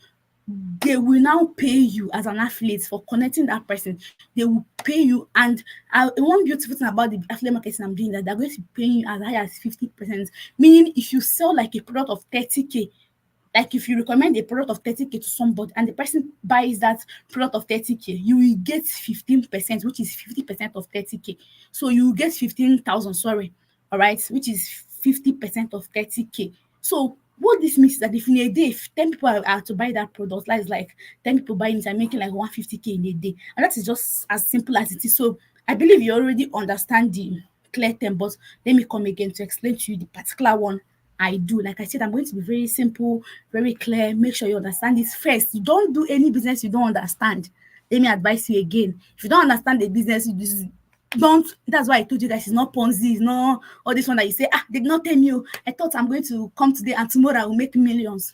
they will now pay you as an affiliate for connecting that person. They will pay you, and one beautiful thing about the affiliate marketing I'm doing, that they're going to pay you as high as 50%. Meaning, if you sell like a product of 30K, like if you recommend a product of 30K to somebody and the person buys that product of 30K, you will get 15%, which is 50% of 30K. So you will get 15,000, sorry, all right, which is 50% of 30K. So what this means is that if in a day, if 10 people are to buy that product, that is like 10 people buying it and making like 150K in a day. And that is just as simple as it is. So I believe you already understand the clear term, but let me come again to explain to you the particular one I do. Like I said, I'm going to be very simple, very clear. Make sure you understand this first. You don't do any business you don't understand. Let me advise you again. If you don't understand the business, you just don't. That's why I told you guys it's not Ponzi, it's not all this one that you say, they did not tell me. I thought I'm going to come today and tomorrow I will make millions.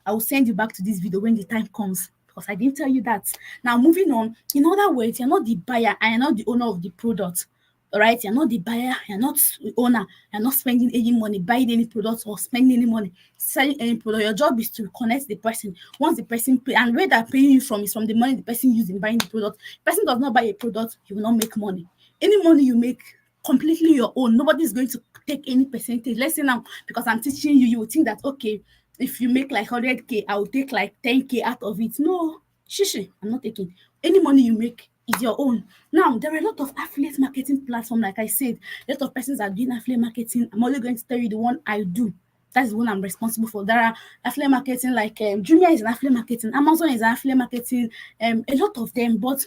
I will send you back to this video when the time comes because I didn't tell you that. Now, moving on. In other words, you're not the buyer and you're not the owner of the product. All right, you're not the buyer, you're not the owner, you're not spending any money, buying any product or spending any money, selling any product. Your job is to connect the person. Once the person pay, and where they're paying you from is from the money the person used in buying the product. The person does not buy a product, you will not make money. Any money you make, completely your own. Nobody is going to take any percentage. Let's say now, because I'm teaching you, you will think that okay, if you make like 100K, I will take like 10K out of it. No, shishi, I'm not taking. Any money you make is your own. Now, there are a lot of affiliate marketing platforms, like I said. A lot of persons are doing affiliate marketing. I'm only going to tell you the one I do. That's the one I'm responsible for. There are affiliate marketing like Jumia is an affiliate marketing, Amazon is an affiliate marketing, a lot of them. But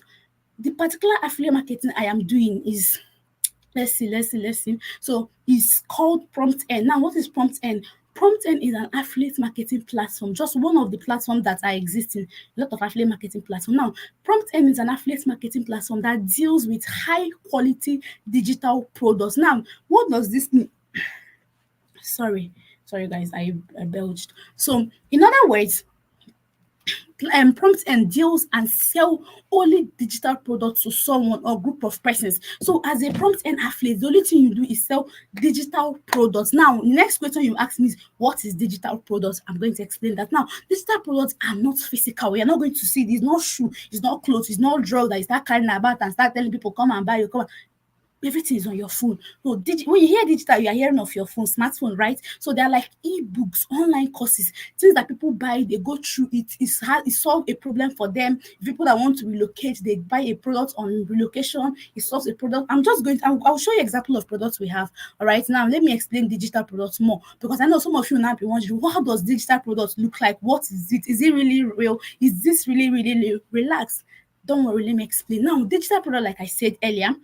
the particular affiliate marketing I am doing is, let's see. So it's called PromptEarn. Now, what is PromptEarn? PromptEarn is an affiliate marketing platform, just one of the platforms that are existing. A lot of affiliate marketing platforms. Now, PromptEarn is an affiliate marketing platform that deals with high quality digital products. Now, what does this mean? Sorry, guys, I belched. So, in other words, prompt and deals and sell only digital products to someone or group of persons. So as a prompt and affiliate, the only thing you do is sell digital products. Now, next question you ask me is what is digital products? I'm going to explain that. Now, digital products are not physical. You're not going to see it. It's not shoe, it's not clothes, it's not drug that you start carrying about and start telling people come and buy you, come. Everything is on your phone. So when you hear digital, you are hearing of your phone, smartphone, right? So they're like e-books, online courses, things that people buy, they go through it. It solves a problem for them. People that want to relocate, they buy a product on relocation, it solves a product. I'll show you example of products we have. All right. Now let me explain digital products more because I know some of you now be wondering, how does digital products look like? What is it? Is it really real? Is this really, really real? Relax. Don't worry, let me explain. Now, digital product, like I said earlier,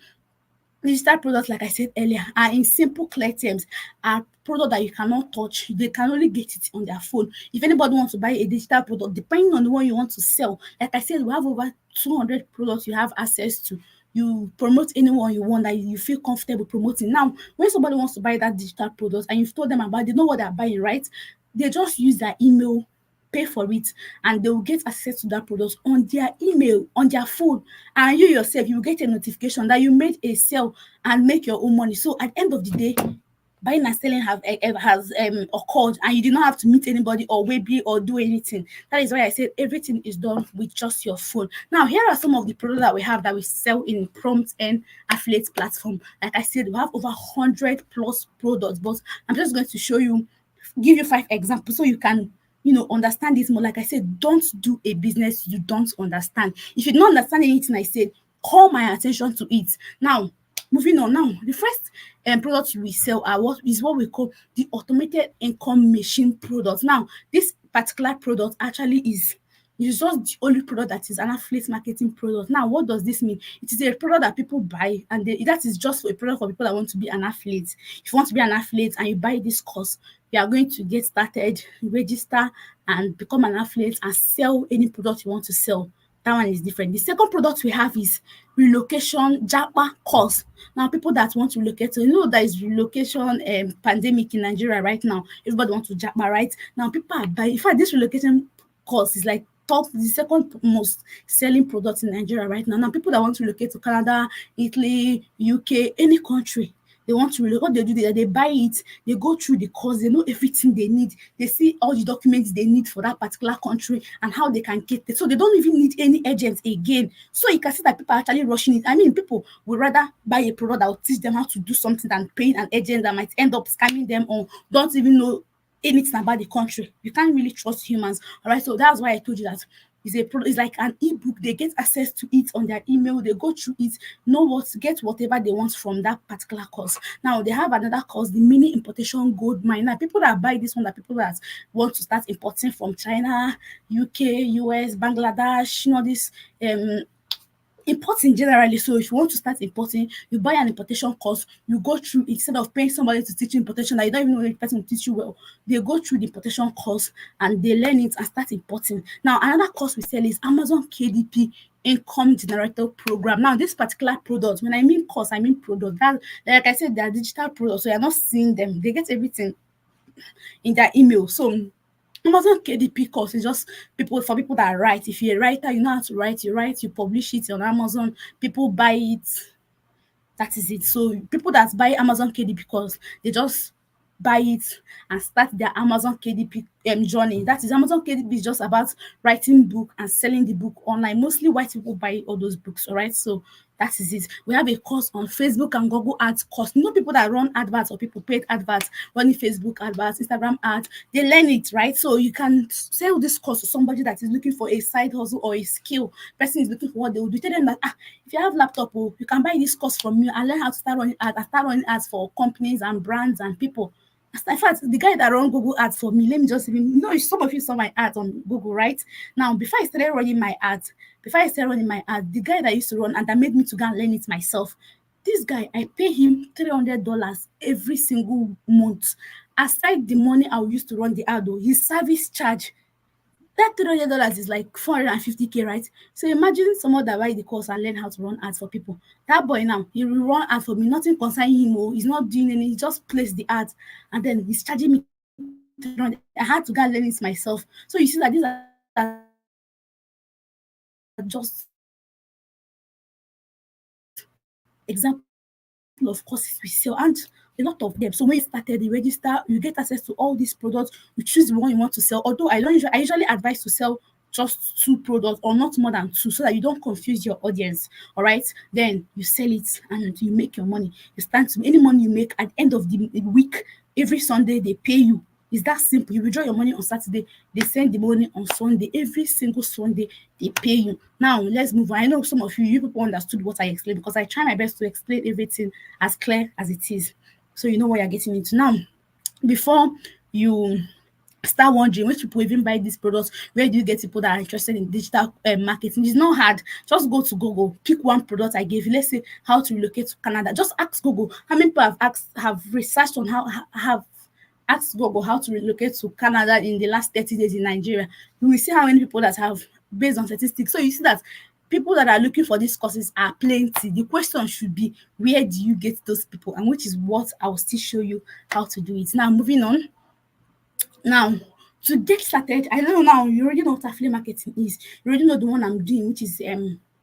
Digital products, like I said earlier, are in simple, clear terms, are product that you cannot touch. They can only get it on their phone. If anybody wants to buy a digital product, depending on the one you want to sell, like I said, we have over 200 products you have access to. You promote anyone you want that you feel comfortable promoting. Now, when somebody wants to buy that digital product and you've told them about, they know what they're buying, right? They just use their email, pay for it, and they will get access to that product on their email, on their phone. And you yourself, you will get a notification that you made a sale and make your own money. So at the end of the day, buying and selling has occurred, and you do not have to meet anybody or maybe or do anything. That is why I said everything is done with just your phone. Now, here are some of the products that we have that we sell in PromptEarn affiliate platform. Like I said, we have over 100 plus products, but I'm just going to show you, give you 5 examples so you can understand this more. Like I said, don't do a business you don't understand. If you don't understand anything I said, call my attention to it. Now, moving on. Now, the first product we sell are what we call the automated income machine product. Now, this particular product actually is just the only product that is an affiliate marketing product. Now, what does this mean? It is a product that people buy, and that is just a product for people that want to be an affiliate. If you want to be an affiliate and you buy this course, you are going to get started, register, and become an affiliate and sell any product you want to sell. That one is different. The second product we have is relocation Japa course. Now, people that want to relocate, so there is relocation pandemic in Nigeria right now. Everybody wants to Japa, right? Now, people are buying. In fact, this relocation course is like the second most selling product in Nigeria right now. Now, people that want to relocate to Canada, Italy, UK, any country, they want to relocate. What they do, they buy it, they go through the course, they know everything they need, they see all the documents they need for that particular country and how they can get it. So they don't even need any agents again. So you can see that people are actually rushing it. I mean, people would rather buy a product that will teach them how to do something than paying an agent that might end up scamming them or don't even know anything about the country. You can't really trust humans. All right. So that's why I told you that it's like an ebook. They get access to it on their email. They go through it, know what, get whatever they want from that particular course. Now they have another course, the mini importation gold mine. Now people that buy this one are people that want to start importing from China, UK, US, Bangladesh, this importing generally. So if you want to start importing, you buy an importation course, you go through, instead of paying somebody to teach you importation that you don't even know if the person will teach you well, they go through the importation course and they learn it and start importing. Now, another course we sell is Amazon KDP income generator program. Now, this particular product, when I mean course, I mean product. That, like I said, they are digital products, so you're not seeing them. They get everything in their email. So Amazon KDP course is just people that write. If you're a writer, you know how to write, you publish it on Amazon, people buy it. That is it. So people that buy Amazon KDP course, they just buy it and start their Amazon KDP journey. That is, Amazon KDP is just about writing book and selling the book online. Mostly white people buy all those books, all right? So that is it. We have a course on Facebook and Google Ads course. People that run adverts or people paid adverts, running Facebook adverts, Instagram ads, they learn it, right? So you can sell this course to somebody that is looking for a side hustle or a skill. Person is looking for what they will do. Tell them that, if you have laptop, you can buy this course from me and learn how to start running ads. I start running ads for companies and brands and people. In fact, the guy that run Google ads for me, let me just even, some of you saw my ads on Google, right? Now, before I started running my ads, the guy that used to run and that made me to go and learn it myself, this guy, I pay him $300 every single month. Aside the money I used to run the ad, his service charge, that $300 is like 450K, right? So imagine someone that buy the course and learn how to run ads for people. That boy now, he will run ads for me, nothing concerning him. He's not doing any, he just placed the ads and then he's charging me 300. I had to go and learn it myself. So you see that these are just example of courses we sell and a lot of them. So when you started, you register, you get access to all these products, you choose the one you want to sell. Although I usually advise to sell just 2 products or not more than 2 so that you don't confuse your audience. All right. Then you sell it and you make your money. You stand to any money you make at the end of the week, every Sunday they pay you. It's that simple. You withdraw your money on Saturday, they send the money on Sunday. Every single Sunday, they pay you. Now, let's move on. I know some of you people understood what I explained because I try my best to explain everything as clear as it is. So you know what you're getting into. Now, before you start wondering which people even buy these products, where do you get people that are interested in digital marketing. It's not hard. Just go to Google, pick one product I gave you. Let's say how to relocate to Canada. Just ask Google how many people have researched on how have asked Google how to relocate to Canada in the last 30 days in Nigeria. You will see how many people that have, based on statistics. So you see that people that are looking for these courses are plenty. The question should be, where do you get those people? And which is what I will still show you how to do it. Now, moving on. Now, to get started, I don't know now, you already know what affiliate marketing is. You already know the one I'm doing, which is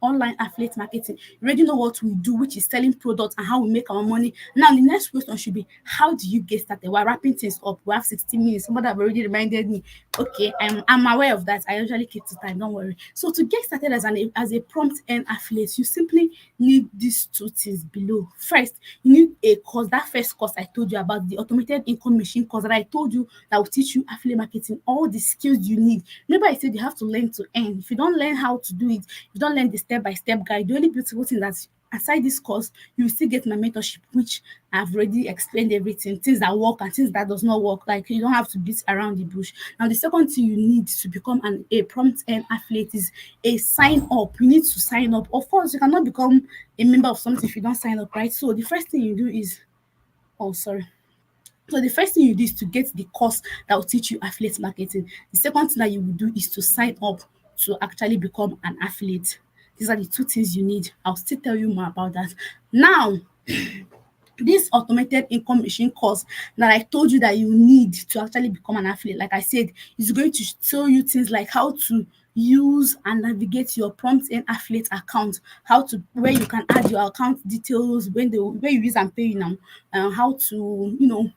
online affiliate marketing. You already know what we do, which is selling products and how we make our money. Now, the next question should be, how do you get started? We're wrapping things up. We have 16 minutes. Somebody have already reminded me. Okay, I'm aware of that. I usually keep to time, don't worry. So to get started as a PromptEarn affiliate, you simply need these two things below. First, you need a course. That first course I told you about, the automated income machine course that I told you that will teach you affiliate marketing, all the skills you need. Remember I said you have to learn to earn. If you don't learn how to do it, if you don't learn the step-by-step guide, the only beautiful thing that aside this course, you will still get my mentorship, which I've already explained everything, things that work and things that does not work. Like, you don't have to beat around the bush. Now, the second thing you need to become a PromptEarn affiliate is a sign up. You need to sign up. Of course, you cannot become a member of something if you don't sign up, right? So the first thing you do is, oh, sorry. So the first thing you do is to get the course that will teach you affiliate marketing. The second thing that you will do is to sign up to actually become an affiliate. These are the two things you need. I'll still tell you more about that. Now, this automated income machine course that I told you that you need to actually become an affiliate, like I said, is going to show you things like how to use and navigate your PromptEarn affiliate account, how to, where you can add your account details, where you use and pay now, how to,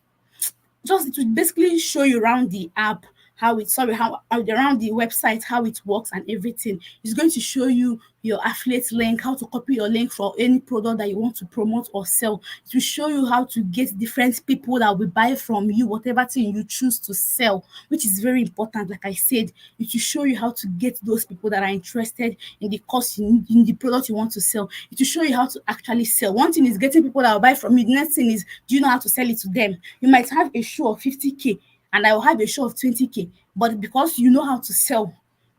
just to basically show you around the app how it, sorry, how around the website, how it works and everything. It's going to show you your affiliate link, how to copy your link for any product that you want to promote or sell. It will show you how to get different people that will buy from you whatever thing you choose to sell, which is very important. Like I said, it will show you how to get those people that are interested in the course, in the product you want to sell. It will show you how to actually sell. One thing is getting people that will buy from you. The next thing is, do you know how to sell it to them? You might have a show of 50K and I will have a show of 20K, but because you know how to sell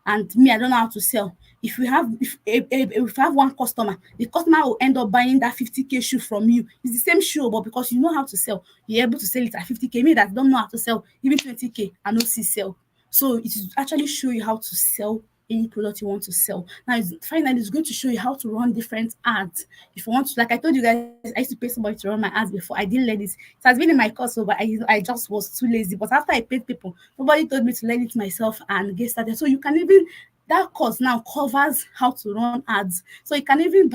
and me, I don't know how to sell. If we have if I have one customer, the customer will end up buying that 50K shoe from you. It's the same shoe, but because you know how to sell, you're able to sell it at 50K. Me that don't know how to sell, even 20K, I know see sell. So it is actually show you how to sell any product you want to sell. Now, finally, it's going to show you how to run different ads. If you want to, like I told you guys, I used to pay somebody to run my ads before. I didn't learn it. It has been in my course, so, but I just was too lazy. But after I paid people, nobody told me to learn it myself and get started. So you can even, that course now covers how to run ads. So you can even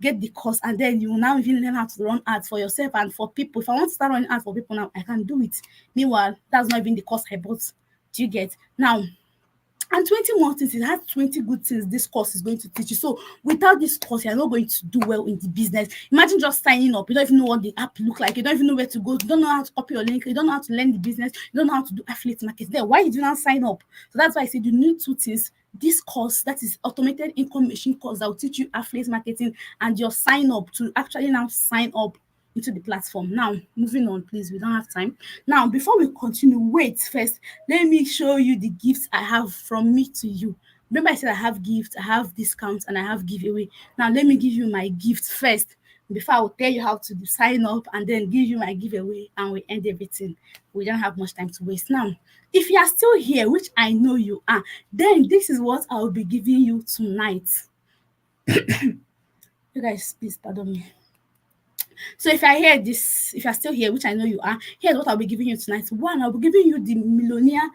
get the course, and then you will now even learn how to run ads for yourself and for people. If I want to start running ads for people now, I can do it. Meanwhile, that's not even the course I bought. Do you get? Now, and 20 more things. It has 20 good things this course is going to teach you. So without this course, you're not going to do well in the business. Imagine just signing up. You don't even know what the app look like. You don't even know where to go. You don't know how to copy your link. You don't know how to learn the business. You don't know how to do affiliate marketing. Then why did you not sign up? So that's why I said you need two things. This course, that is automated income machine course, that will teach you affiliate marketing, and your sign up to actually now sign up into the platform. Now, moving on, please. We don't have time. Now, before we continue, wait first. Let me show you the gifts I have from me to you. Remember, I said I have gifts, I have discounts, and I have giveaway. Now, let me give you my gift first before I will tell you how to sign up and then give you my giveaway and we end everything. We don't have much time to waste. Now, if you are still here, which I know you are, then this is what I will be giving you tonight. You guys, please pardon me. So if I hear this, if you're still here, which I know you are, here's what I'll be giving you tonight. One, I'll be giving you the millionaire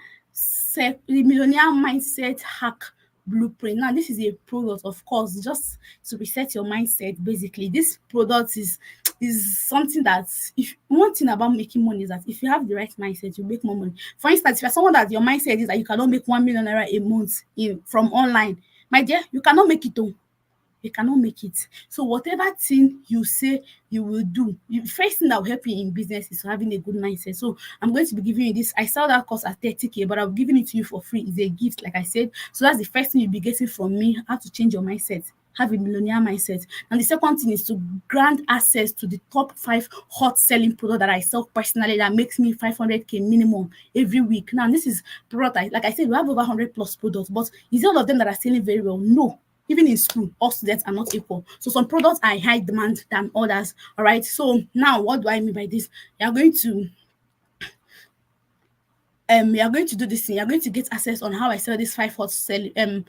mindset hack blueprint. Now, this is a product, of course, just to reset your mindset. Basically, this product is something that, if one thing about making money is that if you have the right mindset, you make more money. For instance, if you're someone that your mindset is that you cannot make 1 million naira a month from online, my dear, you cannot make it all. You cannot make it. So whatever thing you say you will do, the first thing that will help you in business is having a good mindset. So I'm going to be giving you this. I sell that course at 30K, but I'm giving it to you for free. It's a gift, like I said. So that's the first thing you'll be getting from me, how to change your mindset, have a millionaire mindset. And the second thing is to grant access to the top 5 hot selling product that I sell personally that makes me 500K minimum every week. Now, this is product, like I said, we have over 100 plus products, but is all of them that are selling very well? No. Even in school, all students are not equal. So some products are high demand than others. All right. So now, what do I mean by this? You are going to do this thing. You are going to get access on how I sell this 5 hot selling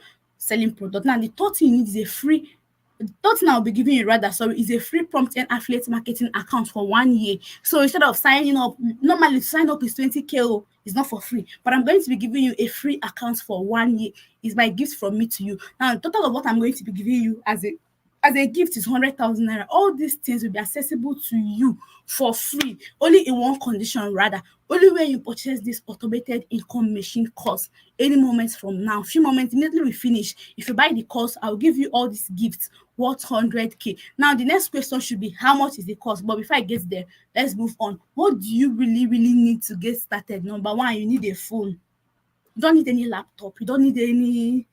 product. Now, the third thing you need is a free. The third thing I'll be giving you rather, sorry, is a free PromptEarn affiliate marketing account for 1 year. So instead of signing up, normally to sign up is 20K. It's not for free, but I'm going to be giving you a free account for 1 year. It's my gift from me to you. Now, the total of what I'm going to be giving you as a gift is 100,000 naira. All these things will be accessible to you for free, only in one condition, rather, only when you purchase this automated income machine course any moment from now. Few moments, immediately we finish. If you buy the course, I'll give you all these gifts worth 100K. Now, the next question should be how much is the cost? But before I get there, let's move on. What do you really, really need to get started? Number one, you need a phone. You don't need any laptop. You don't need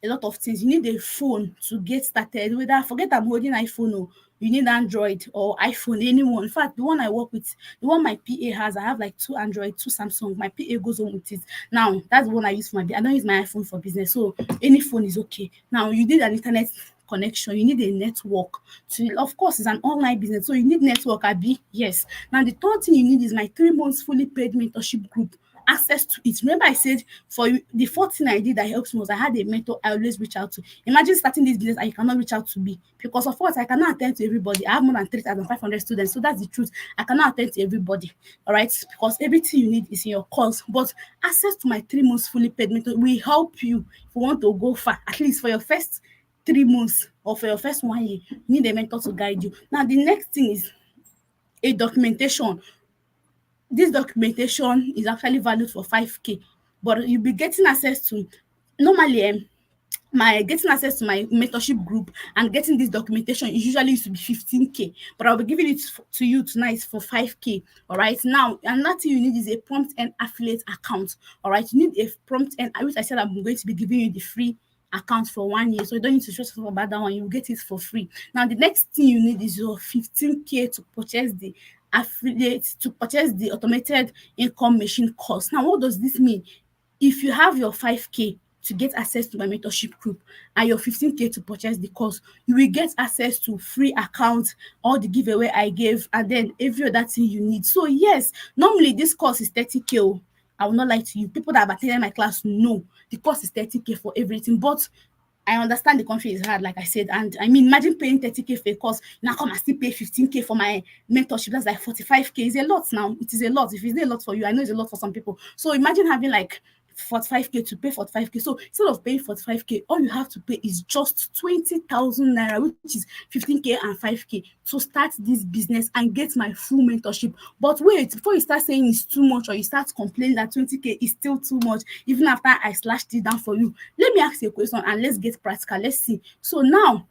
a lot of things. You need a phone to get started. Whether forget I'm holding iPhone or you need Android or iPhone, anyone. In fact, the one I work with, the one my PA has, I have like 2 Android, 2 Samsung. My PA goes on with it. Now, that's the one I use for I don't use my iPhone for business. So any phone is okay. Now, you need an internet connection, you need a network to, of course, it's an online business, so you need network, abi, yes. Now, the third thing you need is my 3 months fully paid mentorship group, access to it. Remember I said for you, the fourth thing I did that helps me was I had a mentor I always reach out to. Imagine starting this business and you cannot reach out to me because of course I cannot attend to everybody. I have more than 3,500 students, so that's the truth. I cannot attend to everybody, all right, because everything you need is in your course. But access to my 3 months fully paid mentor will help you if you want to go far, at least for your first 3 months or for your first 1 year. You need a mentor to guide you. Now, the next thing is a documentation. This documentation is actually valued for 5K, but you'll be getting access to, normally, my getting access to my mentorship group and getting this documentation is usually used to be 15K, but I'll be giving it to you tonight for 5K. All right. Now, another thing you need is a PromptEarn affiliate account. All right. You need a PromptEarn, which I said I'm going to be giving you the free account for 1 year, so you don't need to stress about that one. You will get it for free. Now, the next thing you need is your 15K to purchase the automated income machine course. Now, what does this mean? If you have your 5K to get access to my mentorship group and your 15K to purchase the course, you will get access to free accounts, all the giveaway I gave, and then every other thing you need. So yes, normally this course is 30K. I will not lie to you. People that have attended my class know the cost is 30K for everything. But I understand the country is hard, like I said. And I mean, imagine paying 30K for a course. Now come and still pay 15K for my mentorship. That's like 45K. It's a lot now. It is a lot. If it's a lot for you, I know it's a lot for some people. So imagine having like 45K to pay 45K. So instead of paying 45K, all you have to pay is just 20,000 naira, which is 15K and 5K, to start this business and get my full mentorship. But wait, before you start saying it's too much or you start complaining that 20K is still too much, even after I slashed it down for you, let me ask you a question and let's get practical. Let's see. So now,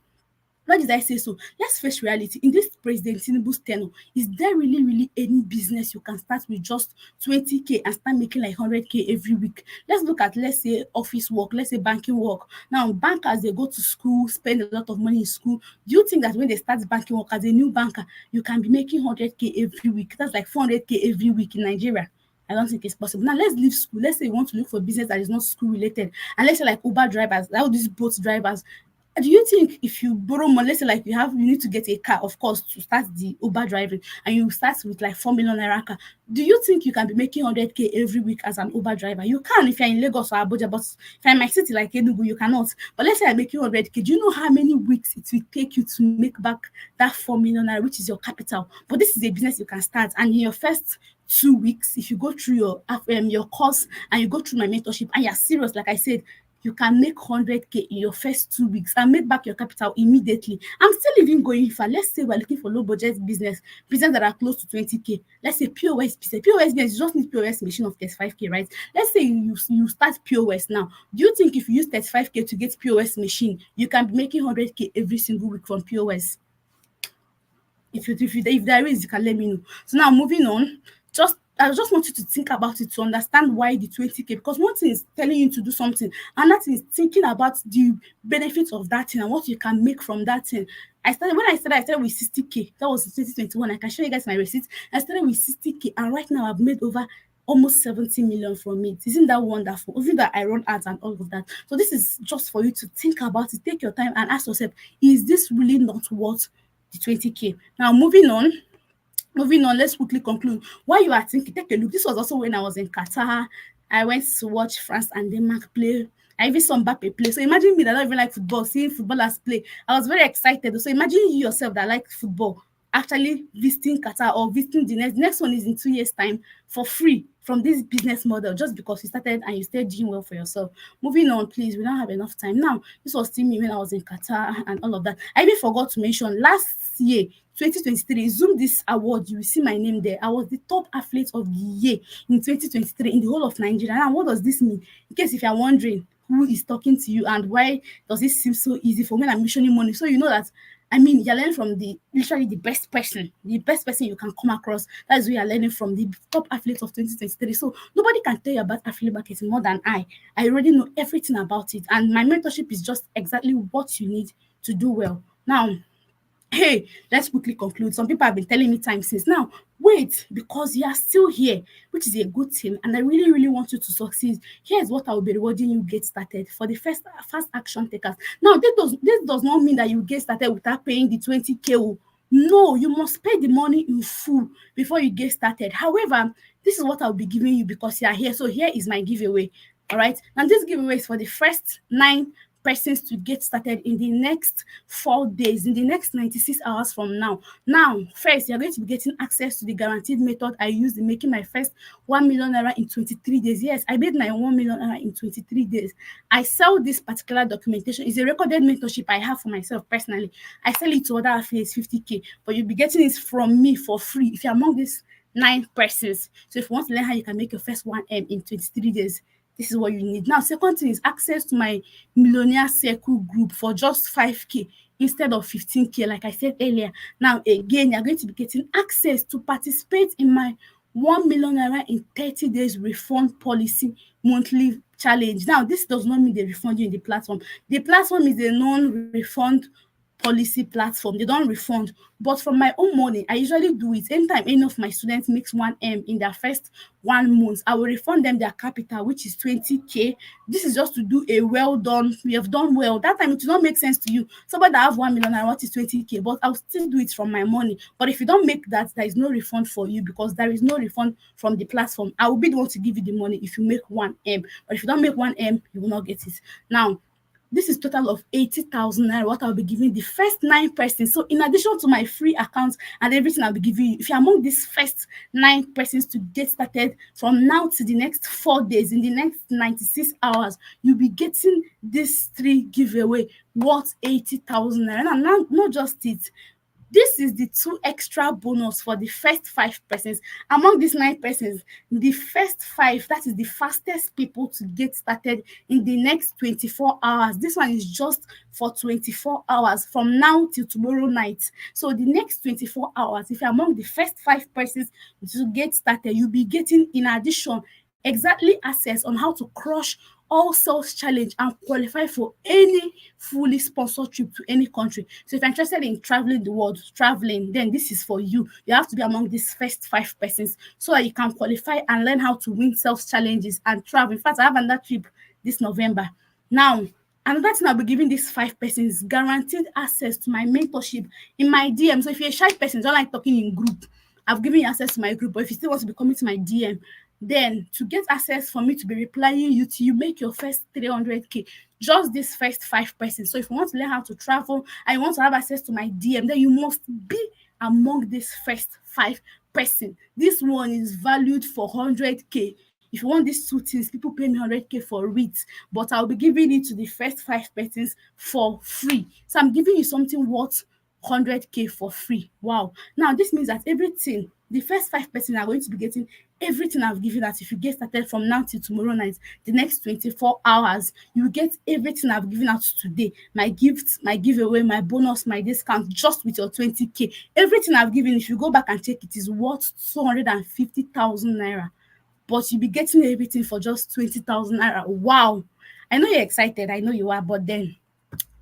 why did I say so? Let's face reality. In this President Tinubu's tenure, is there really, really any business you can start with just 20K and start making like 100K every week? Let's look at, let's say, office work, let's say banking work. Now, bankers, they go to school, spend a lot of money in school. Do you think that when they start banking work as a new banker, you can be making 100K every week? That's like 400K every week in Nigeria. I don't think it's possible. Now let's leave school. Let's say you want to look for business that is not school related. And let's say like Uber drivers, all these boat drivers. Do you think if you borrow money, let's say like you need to get a car, of course, to start the Uber driving, and you start with like 4 million naira car, do you think you can be making 100K every week as an Uber driver? You can if you're in Lagos or Abuja, but if you're in my city like Enugu, you cannot. But let's say I'm making 100K. Do you know how many weeks it will take you to make back that 4 million naira, which is your capital? But this is a business you can start, and in your first 2 weeks, if you go through your course and you go through my mentorship and you're serious, like I said, you can make 100K in your first 2 weeks and make back your capital immediately. I'm still even going far. Let's say we're looking for low budget business that are close to 20K. Let's say POS business. POS business, you just need POS machine of 35K, right? Let's say you start POS now. Do you think if you use 35K to get POS machine, you can be making 100K every single week from POS? If there is, you can let me know. So now moving on, just I just want you to think about it to understand why the 20K. Because one thing is telling you to do something, and that is thinking about the benefits of that thing and what you can make from that thing. I started with 60K. That was 2021. I can show you guys my receipts. I started with 60K, and right now I've made over almost 70 million from it. Isn't that wonderful? Even that I run ads and all of that. So this is just for you to think about it. Take your time and ask yourself, is this really not worth the 20K? Now moving on, let's quickly conclude. While you are thinking, take a look. This was also when I was in Qatar. I went to watch France and Denmark play. I even saw Mbappe play. So imagine me that don't even like football, seeing footballers play. I was very excited. So imagine you yourself that like football actually visiting Qatar or visiting the next one is in 2 years' time for free from this business model just because you started and you started doing well for yourself. Moving on, please. We don't have enough time. Now, this was still me when I was in Qatar and all of that. I even forgot to mention last year, 2023, Zoom this award, you will see my name there. I was the top athlete of the year in 2023 in the whole of Nigeria. Now, what does this mean? In case if you're wondering who is talking to you and why does it seem so easy for when I'm mentioning money, so you know that you're learning from literally the best person you can come across. That's who you're learning from, the top athlete of 2023. So nobody can tell you about affiliate marketing more than I. I already know everything about it, and my mentorship is just exactly what you need to do well. Now, hey, let's quickly conclude. Some people have been telling me time since. Now, wait, because you are still here, which is a good thing, and I really, really want you to succeed. Here's what I will be rewarding you get started for the first fast action takers. Now, this does not mean that you get started without paying the 20K. No, you must pay the money in full before you get started. However, this is what I'll be giving you because you are here. So here is my giveaway. All right. Now, this giveaway is for the first 9 persons to get started in the next 4 days, in the next 96 hours from now. Now, first, you're going to be getting access to the guaranteed method I used in making my first 1 million naira in 23 days. Yes, I made my 1 million naira in 23 days. I sell this particular documentation. It's a recorded mentorship I have for myself personally. I sell it to other affiliates 50K, but you'll be getting it from me for free if you're among these 9 persons. So if you want to learn how you can make your first 1M in 23 days, this is what you need. Now, second thing is access to my millionaire circle group for just 5K instead of 15K, like I said earlier. Now, again, you're going to be getting access to participate in my 1 million naira in 30 days refund policy monthly challenge. Now, this does not mean they refund you in the platform. The platform is a non-refund policy platform. They don't refund. But from my own money, I usually do it. Anytime any of my students makes 1M in their first 1 month, I will refund them their capital, which is 20K. This is just to do a well done. We have done well. That time it will not make sense to you. Somebody that have 1 million and what is 20K, but I'll still do it from my money. But if you don't make that, there is no refund for you because there is no refund from the platform. I will be the one to give you the money if you make 1M. But if you don't make 1M, you will not get it. Now, this is total of 80,000 naira what I'll be giving the first 9 persons. So in addition to my free account and everything I'll be giving you, if you're among these first 9 persons to get started from now to the next 4 days, in the next 96 hours, you'll be getting this 3 giveaway worth 80,000 naira. And not just it, this is the 2 extra bonus for the first 5 persons. Among these 9 persons, the first 5, that is the fastest people to get started in the next 24 hours. This one is just for 24 hours from now till tomorrow night. So the next 24 hours, if you're among the first 5 persons to get started, you'll be getting, in addition, exactly access on how to crush all sales challenge and qualify for any fully sponsored trip to any country. So if you're interested in traveling the world, then this is for you. You have to be among these first 5 persons so that you can qualify and learn how to win sales challenges and travel. In fact, I have another trip this November. Now, another thing I'll be giving these 5 persons guaranteed access to my mentorship in my DM. So if you're a shy person, don't like talking in group, I've given you access to my group. But if you still want to be coming to my DM, then to get access for me to be replying you till you make your first 300K, just this first 5 persons. So if you want to learn how to travel and you want to have access to my DM, then you must be among this first 5 person. This one is valued for 100K. If you want these 2 things, people pay me 100K for it, but I'll be giving it to the first 5 persons for free. So I'm giving you something worth 100K for free. Wow. Now this means that everything, the first 5 person are going to be getting everything I've given out. If you get started from now till tomorrow night, the next 24 hours, you get everything I've given out today. My gifts, my giveaway, my bonus, my discount, just with your 20K. Everything I've given, if you go back and check, it is worth 250,000 naira. But you'll be getting everything for just 20,000 naira. Wow. I know you're excited. I know you are, but then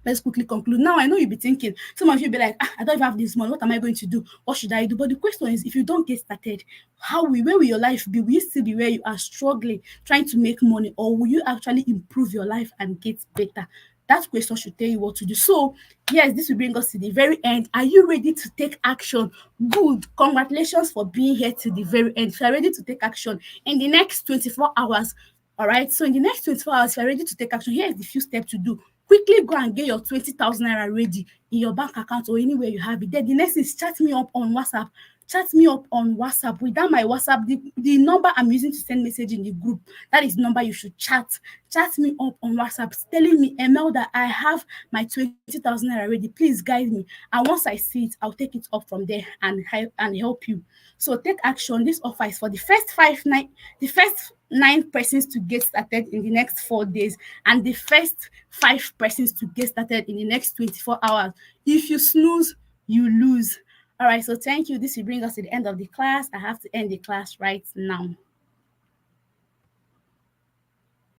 let's quickly conclude. Now I know you'll be thinking, some of you be like, I don't even have this money. What am I going to do? What should I do? But the question is, if you don't get started, where will your life be? Will you still be where you are struggling, trying to make money, or will you actually improve your life and get better? That question should tell you what to do. So, yes, this will bring us to the very end. Are you ready to take action? Good. Congratulations for being here to the very end. If you are ready to take action in the next 24 hours, all right. So in the next 24 hours, if you're ready to take action, here is the few steps to do. Quickly go and get your 20,000 naira ready in your bank account or anywhere you have it. Then the next is chat me up on WhatsApp. Chat me up on WhatsApp. Without my WhatsApp, the number I'm using to send message in the group, that is the number you should chat. Chat me up on WhatsApp, telling me, Emel, that I have my 20,000 naira ready. Please guide me. And once I see it, I'll take it up from there and help you. So take action. This offer is for the first 9 persons to get started in the next 4 days, and the first 5 persons to get started in the next 24 hours. If you snooze, you lose. All right, so thank you. This will bring us to the end of the class. I have to end the class right now.